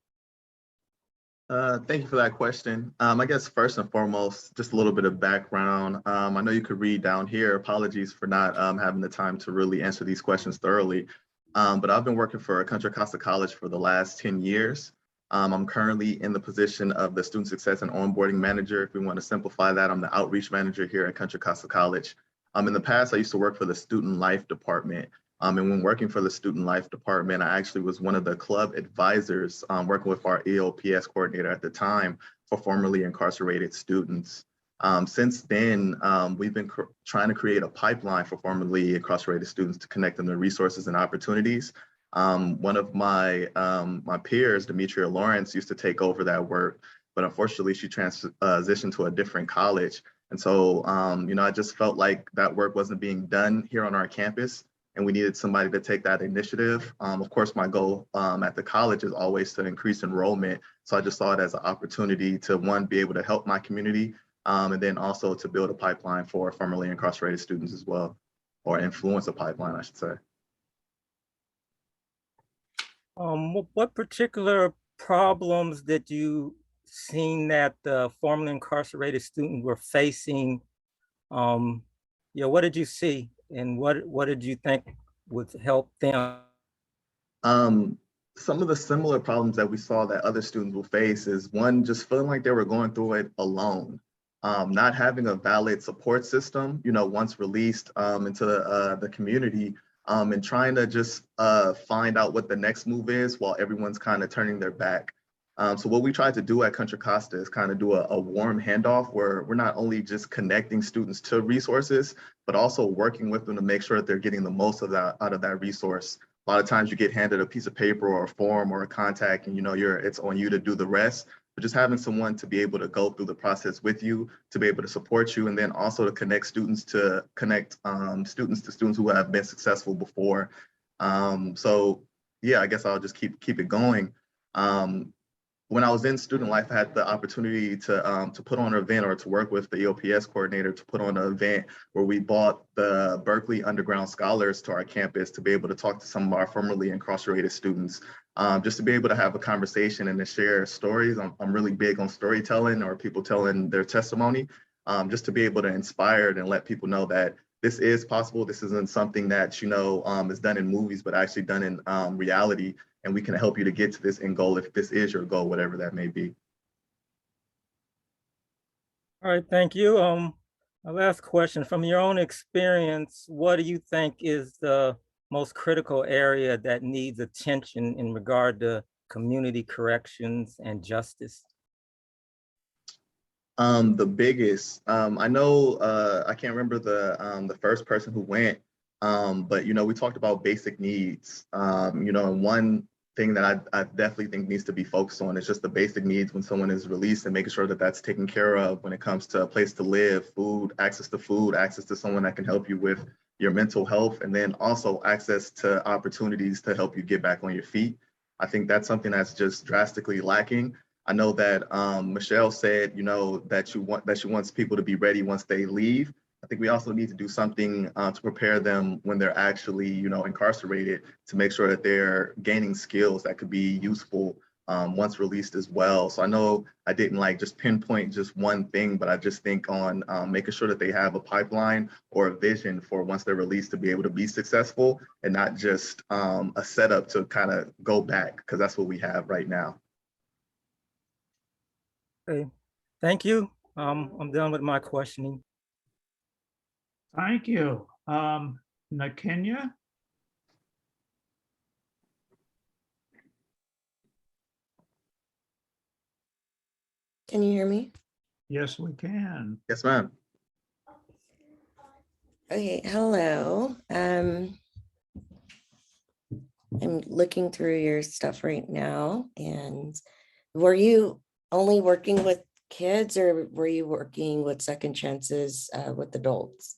S10: Thank you for that question. I guess first and foremost, just a little bit of background. I know you could read down here. Apologies for not having the time to really answer these questions thoroughly. But I've been working for Contra Costa College for the last 10 years. I'm currently in the position of the Student Success and Onboarding Manager. If we want to simplify that, I'm the Outreach Manager here at Contra Costa College. In the past, I used to work for the Student Life Department. And when working for the Student Life Department, I actually was one of the club advisors working with our EOPS coordinator at the time for formerly incarcerated students. Since then, we've been trying to create a pipeline for formerly incarcerated students to connect them to resources and opportunities. One of my peers, Demetria Lawrence, used to take over that work, but unfortunately she transitioned to a different college. And so, I just felt like that work wasn't being done here on our campus, and we needed somebody to take that initiative. Of course, my goal at the college is always to increase enrollment. So I just saw it as an opportunity to, one, be able to help my community, and then also to build a pipeline for formerly incarcerated students as well, or influence a pipeline, I should say.
S3: What particular problems did you seen that the formerly incarcerated students were facing? What did you see, and what did you think would help them?
S10: Some of the similar problems that we saw that other students will face is, one, just feeling like they were going through it alone. Not having a valid support system, once released into the community, and trying to just find out what the next move is while everyone's kind of turning their back. So what we tried to do at Contra Costa is kind of do a warm handoff where we're not only just connecting students to resources, but also working with them to make sure that they're getting the most of that out of that resource. A lot of times you get handed a piece of paper or a form or a contact, and it's on you to do the rest. But just having someone to be able to go through the process with you, to be able to support you, and then also to connect students to students who have been successful before. So yeah, I guess I'll just keep it going. When I was in student life, I had the opportunity to put on an event, or to work with the EOPS coordinator to put on an event where we brought the Berkeley Underground Scholars to our campus to be able to talk to some of our formerly incarcerated students, just to be able to have a conversation and to share stories. I'm really big on storytelling, or people telling their testimony, just to be able to inspire and let people know that this is possible. This isn't something that, is done in movies, but actually done in reality. And we can help you to get to this end goal if this is your goal, whatever that may be.
S3: All right, thank you. My last question, from your own experience, what do you think is the most critical area that needs attention in regard to community corrections and justice?
S10: The biggest, I know, I can't remember the first person who went, but we talked about basic needs. And one thing that I definitely think needs to be focused on is just the basic needs when someone is released, and making sure that that's taken care of when it comes to a place to live, food, access to someone that can help you with your mental health, and then also access to opportunities to help you get back on your feet. I think that's something that's just drastically lacking. I know that Michelle said, that she wants people to be ready once they leave. I think we also need to do something to prepare them when they're actually, incarcerated, to make sure that they're gaining skills that could be useful once released as well. So I know I didn't just pinpoint just one thing, but I just think on making sure that they have a pipeline or a vision for once they're released to be able to be successful, and not just a setup to kind of go back, because that's what we have right now.
S3: Okay, thank you. I'm done with my questioning.
S1: Thank you. Nakenya?
S4: Can you hear me?
S1: Yes, we can.
S10: Yes, ma'am.
S4: Okay, hello. I'm looking through your stuff right now, and were you only working with kids, or were you working with second chances with adults?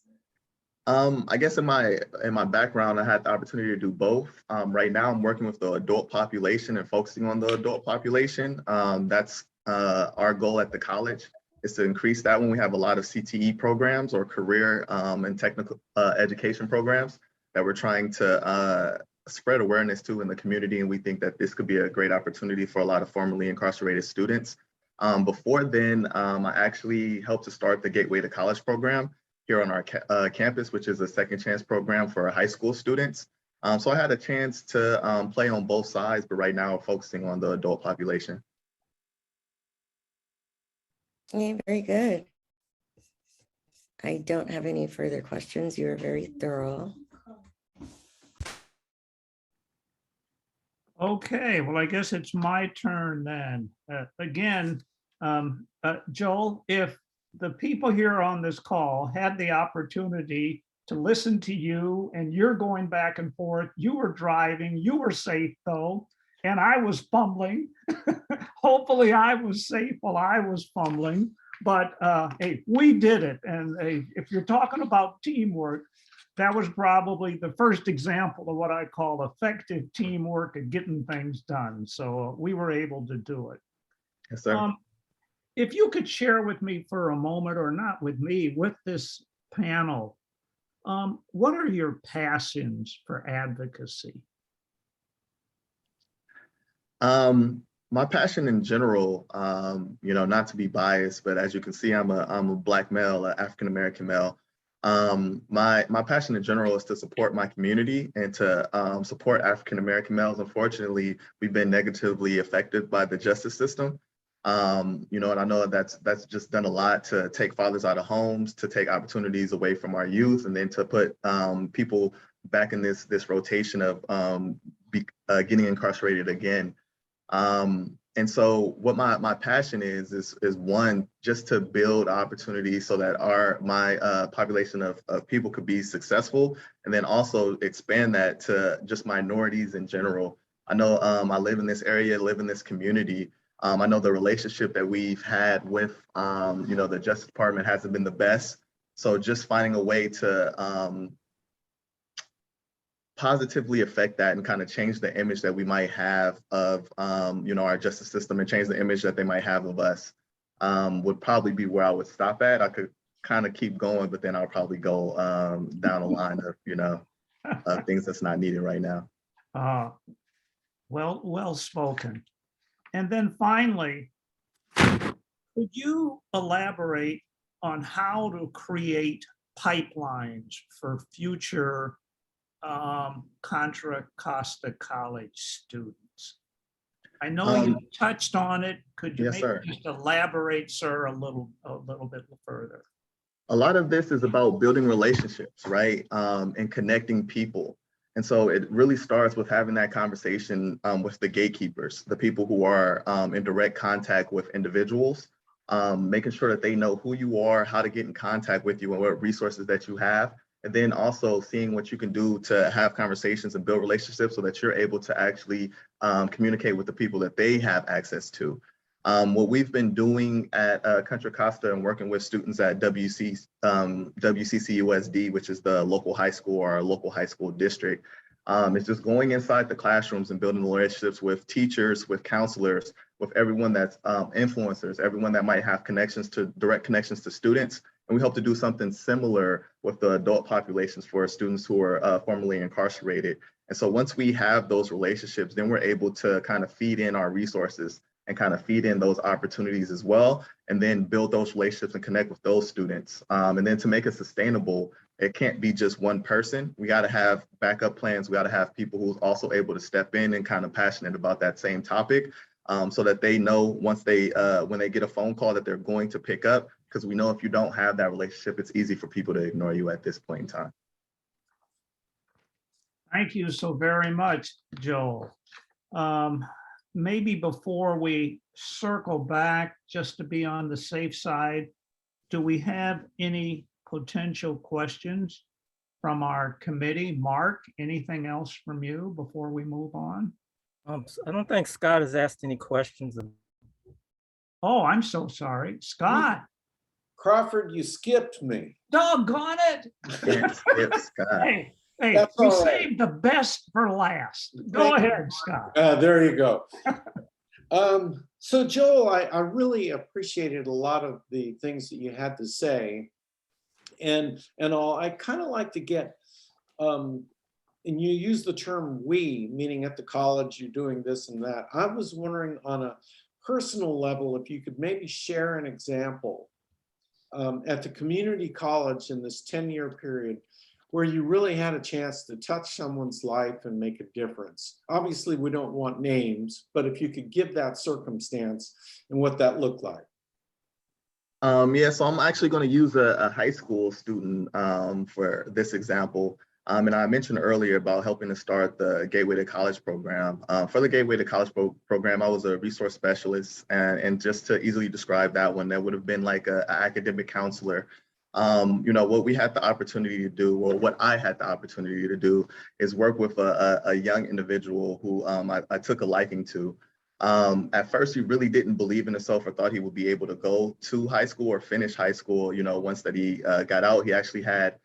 S10: I guess in my background, I had the opportunity to do both. Right now, I'm working with the adult population and focusing on the adult population. That's our goal at the college, is to increase that when we have a lot of CTE programs, or career and technical education programs, that we're trying to spread awareness to in the community. And we think that this could be a great opportunity for a lot of formerly incarcerated students. Before then, I actually helped to start the Gateway to College program here on our campus, which is a second chance program for high school students. So I had a chance to play on both sides, but right now we're focusing on the adult population.
S4: Okay, very good. I don't have any further questions. You were very thorough.
S1: Okay, well, I guess it's my turn then. Again, Joel, if the people here on this call had the opportunity to listen to you, and you're going back and forth, you were driving, you were safe though, and I was fumbling. Hopefully I was safe while I was fumbling, but hey, we did it. And if you're talking about teamwork, that was probably the first example of what I call effective teamwork and getting things done. So we were able to do it.
S10: Yes, sir.
S1: If you could share with me for a moment, or not with me, with this panel, what are your passions for advocacy?
S10: My passion in general, not to be biased, but as you can see, I'm a Black male, an African-American male. My passion in general is to support my community and to support African-American males. Unfortunately, we've been negatively affected by the justice system. And I know that's just done a lot to take fathers out of homes, to take opportunities away from our youth, and then to put people back in this rotation of getting incarcerated again. And so what my passion is one, just to build opportunities so that my population of people could be successful, and then also expand that to just minorities in general. I know I live in this area, live in this community. I know the relationship that we've had with the Justice Department hasn't been the best. So just finding a way to positively affect that and kind of change the image that we might have of our justice system, and change the image that they might have of us, would probably be where I would stop at. I could kind of keep going, but then I'll probably go down a line of things that's not needed right now.
S1: Well spoken. And then finally, could you elaborate on how to create pipelines for future Contra Costa College students? I know you touched on it. Could you
S10: Yes,
S1: maybe
S10: sir.
S1: just elaborate, sir, a little bit further?
S10: A lot of this is about building relationships, right? And connecting people. And so it really starts with having that conversation with the gatekeepers, the people who are in direct contact with individuals, making sure that they know who you are, how to get in contact with you, and what resources that you have. And then also seeing what you can do to have conversations and build relationships so that you're able to actually communicate with the people that they have access to. What we've been doing at Contra Costa and working with students at WCCUSD, which is the local high school or our local high school district, is just going inside the classrooms and building relationships with teachers, with counselors, with everyone that's influencers, everyone that might have direct connections to students. And we hope to do something similar with the adult populations for students who are formerly incarcerated. And so once we have those relationships, then we're able to kind of feed in our resources and kind of feed in those opportunities as well, and then build those relationships and connect with those students. And then to make it sustainable, it can't be just one person. We got to have backup plans. We got to have people who's also able to step in and kind of passionate about that same topic, so that they know once when they get a phone call that they're going to pick up, because we know if you don't have that relationship, it's easy for people to ignore you at this point in time.
S1: Thank you so very much, Joel. Maybe before we circle back, just to be on the safe side, do we have any potential questions from our committee? Mark, anything else from you before we move on?
S3: I don't think Scott has asked any questions.
S1: Oh, I'm so sorry. Scott,
S5: Crawford, you skipped me.
S1: doggone it.
S10: Can't skip Scott.
S1: Hey,
S5: That's
S1: we
S5: all right.
S1: saved the best for last. Go
S5: Thank you.
S1: ahead, Scott.
S5: There you go. So Joel, I really appreciated a lot of the things that you had to say, and all. I kind of like to get, and you use the term "we," meaning at the college you're doing this and that. I was wondering on a personal level if you could maybe share an example at the community college in this 10-year period where you really had a chance to touch someone's life and make a difference. Obviously, we don't want names, but if you could give that circumstance and what that looked like.
S10: Yeah, so I'm actually going to use a high school student for this example. And I mentioned earlier about helping to start the Gateway to College program. For the Gateway to College program, I was a resource specialist. And just to easily describe that one, that would have been like an academic counselor. What we had the opportunity to do, or what I had the opportunity to do, is work with a young individual who I took a liking to. At first, he really didn't believe in himself or thought he would be able to go to high school or finish high school. Once that he got out, he actually had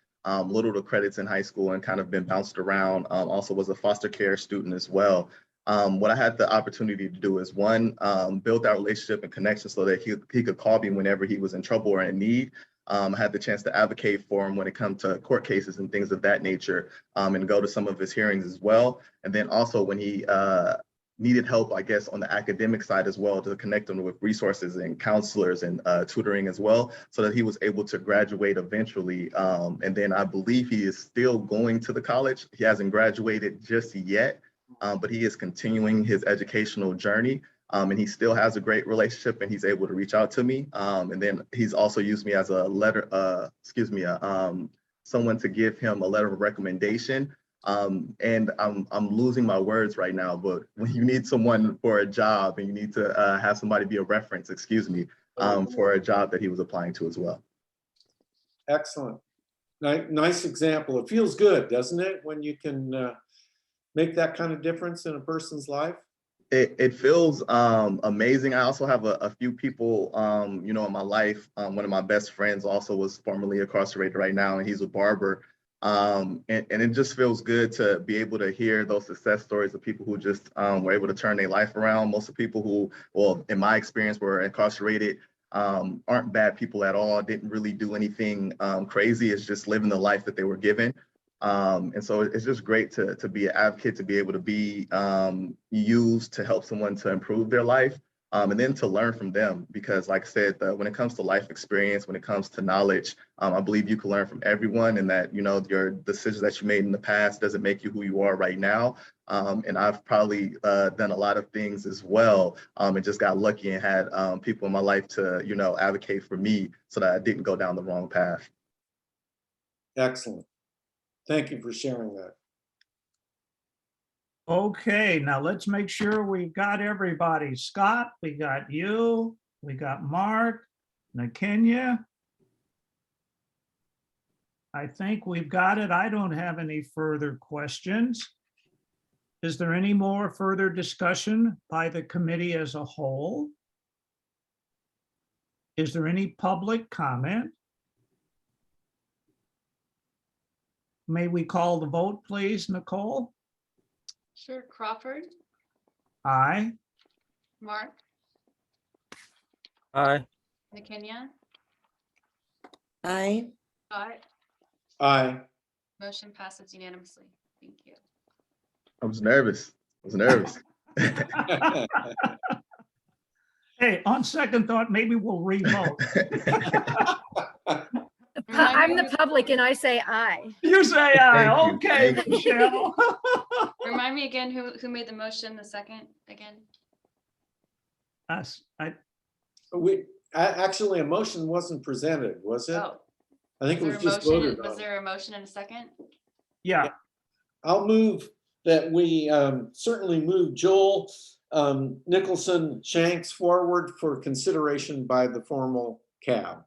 S10: little to credits in high school and kind of been bounced around. Also was a foster care student as well. What I had the opportunity to do is one, build that relationship and connection so that he could call me whenever he was in trouble or in need. I had the chance to advocate for him when it comes to court cases and things of that nature, and go to some of his hearings as well. And then also when he needed help, I guess, on the academic side as well, to connect him with resources and counselors and tutoring as well, so that he was able to graduate eventually. And then I believe he is still going to the college. He hasn't graduated just yet, but he is continuing his educational journey. And he still has a great relationship, and he's able to reach out to me. And then he's also used me as someone to give him a letter of recommendation. And I'm losing my words right now, but when you need someone for a job and you need to have somebody be a reference, for a job that he was applying to as well.
S5: Excellent. Nice example. It feels good, doesn't it, when you can make that kind of difference in a person's life?
S10: It feels amazing. I also have a few people, in my life. One of my best friends also was formerly incarcerated right now, and he's a barber. And it just feels good to be able to hear those success stories of people who just were able to turn their life around. Most of the people who, well, in my experience, were incarcerated aren't bad people at all, didn't really do anything crazy. It's just living the life that they were given. And so it's just great to be an advocate, to be able to be used to help someone to improve their life. and then to learn from them, because like I said, when it comes to life experience, when it comes to knowledge, I believe you can learn from everyone, and that, you know, your decisions that you made in the past doesn't make you who you are right now. And I've probably done a lot of things as well, and just got lucky and had people in my life to, you know, advocate for me so that I didn't go down the wrong path.
S5: Excellent. Thank you for sharing that.
S1: Okay, now let's make sure we've got everybody. Scott, we got you, we got Mark, Kenya. I think we've got it. I don't have any further questions. Is there any more further discussion by the committee as a whole? Is there any public comment? May we call the vote, please, Nicole?
S2: Sure. Crawford,
S1: Aye.
S2: Mark,
S3: Aye.
S2: McKenya,
S4: Aye.
S2: Scott,
S5: Aye.
S2: motion passes unanimously. Thank you.
S10: I was nervous.
S1: Hey, on second thought, maybe we'll revote.
S8: I'm the public and I say aye.
S1: You say aye.
S10: Thank you,
S1: Okay,
S10: thank you.
S1: Michelle.
S2: Remind me again who made the motion, the second again?
S1: Us,
S5: Actually, a motion wasn't presented, was it?
S2: Oh,
S5: I think it
S2: was
S5: was
S2: there a
S5: just voted
S2: motion?
S5: on.
S2: Was there a motion and a second?
S1: yeah,
S5: I'll move that we certainly move Joel Nickerson Shanks forward for consideration by the formal cab.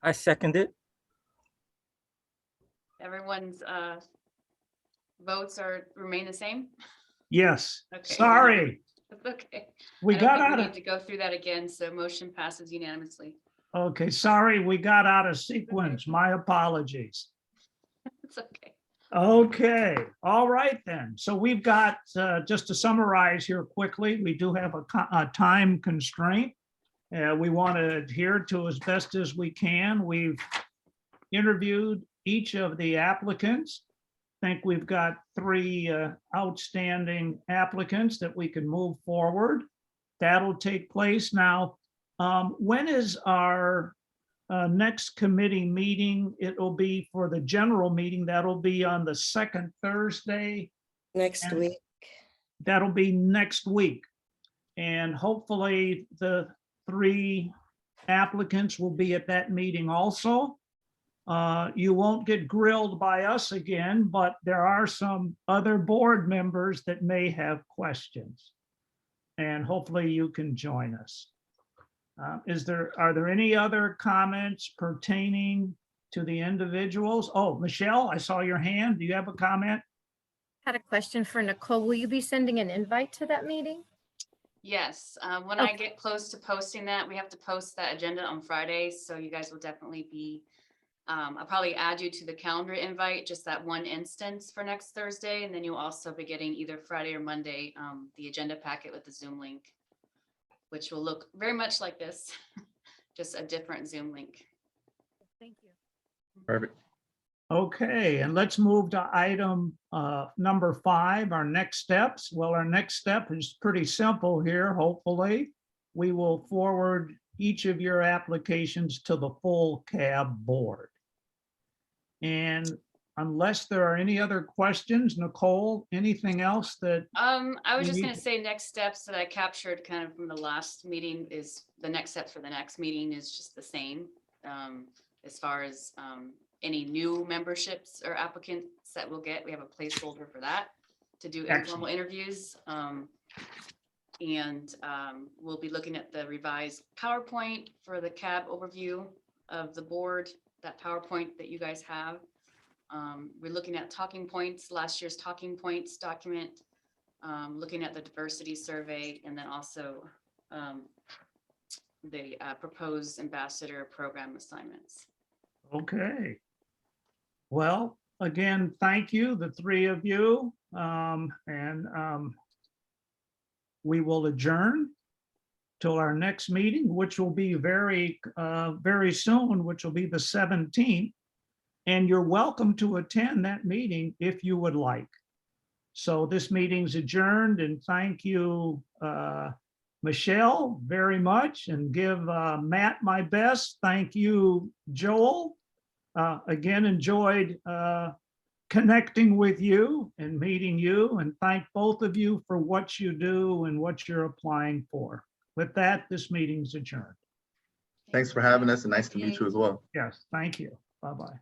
S3: I second it.
S2: Everyone's votes remain the same?
S1: yes.
S2: Okay.
S1: Sorry,
S2: That's okay.
S1: we
S2: I don't
S1: got
S2: think
S1: out
S2: we
S1: of,
S2: need to go through that again, so motion passes unanimously.
S1: okay, sorry, we got out of sequence. My apologies.
S2: It's okay.
S1: Okay, all right then. So we've got, just to summarize here quickly, we do have a time constraint. We want to adhere to as best as we can. We've interviewed each of the applicants. I think we've got 3 outstanding applicants that we can move forward. That'll take place now. When is our next committee meeting? It'll be for the general meeting. That'll be on the second Thursday.
S4: Next
S1: And
S4: week.
S1: that'll be next week. And hopefully the 3 applicants will be at that meeting also. You won't get grilled by us again, but there are some other board members that may have questions. And hopefully you can join us. Are there any other comments pertaining to the individuals? Oh, Michelle, I saw your hand. Do you have a comment?
S8: Had a question for Nicole. Will you be sending an invite to that meeting?
S2: Yes, when I
S8: Okay.
S2: get close to posting that, we have to post that agenda on Friday, so you guys will definitely be, I'll probably add you to the calendar invite, just that one instance for next Thursday, and then you'll also be getting either Friday or Monday, the agenda packet with the Zoom link, which will look very much like this, just a different Zoom link.
S8: Thank you.
S10: Perfect.
S1: Okay, and let's move to item number 5, our next steps. Well, our next step is pretty simple here, hopefully. We will forward each of your applications to the full CAB board. And unless there are any other questions, Nicole, anything else that,
S2: I was
S1: We
S2: just
S1: need
S2: gonna
S1: to-
S2: say next steps that I captured kind of from the last meeting is the next steps for the next meeting is just the same. As far as any new memberships or applicants that we'll get, we have a placeholder for that to do informal interviews. And we'll be looking at the revised PowerPoint for the CAB overview of the board, that PowerPoint that you guys have. We're looking at talking points, last year's talking points document, looking at the diversity survey, and then also the proposed ambassador program assignments.
S1: okay. Well, again, thank you, the 3 of you. We will adjourn till our next meeting, which will be very soon, which will be the 17th. And you're welcome to attend that meeting if you would like. So this meeting's adjourned, and thank you, Michelle very much, and give Matt my best. Thank you, Joel. Again, enjoyed connecting with you and meeting you, and thank both of you for what you do and what you're applying for. With that, this meeting's adjourned.
S10: Thanks for having us and nice to meet you as well.
S1: Yes, thank you. Bye-bye.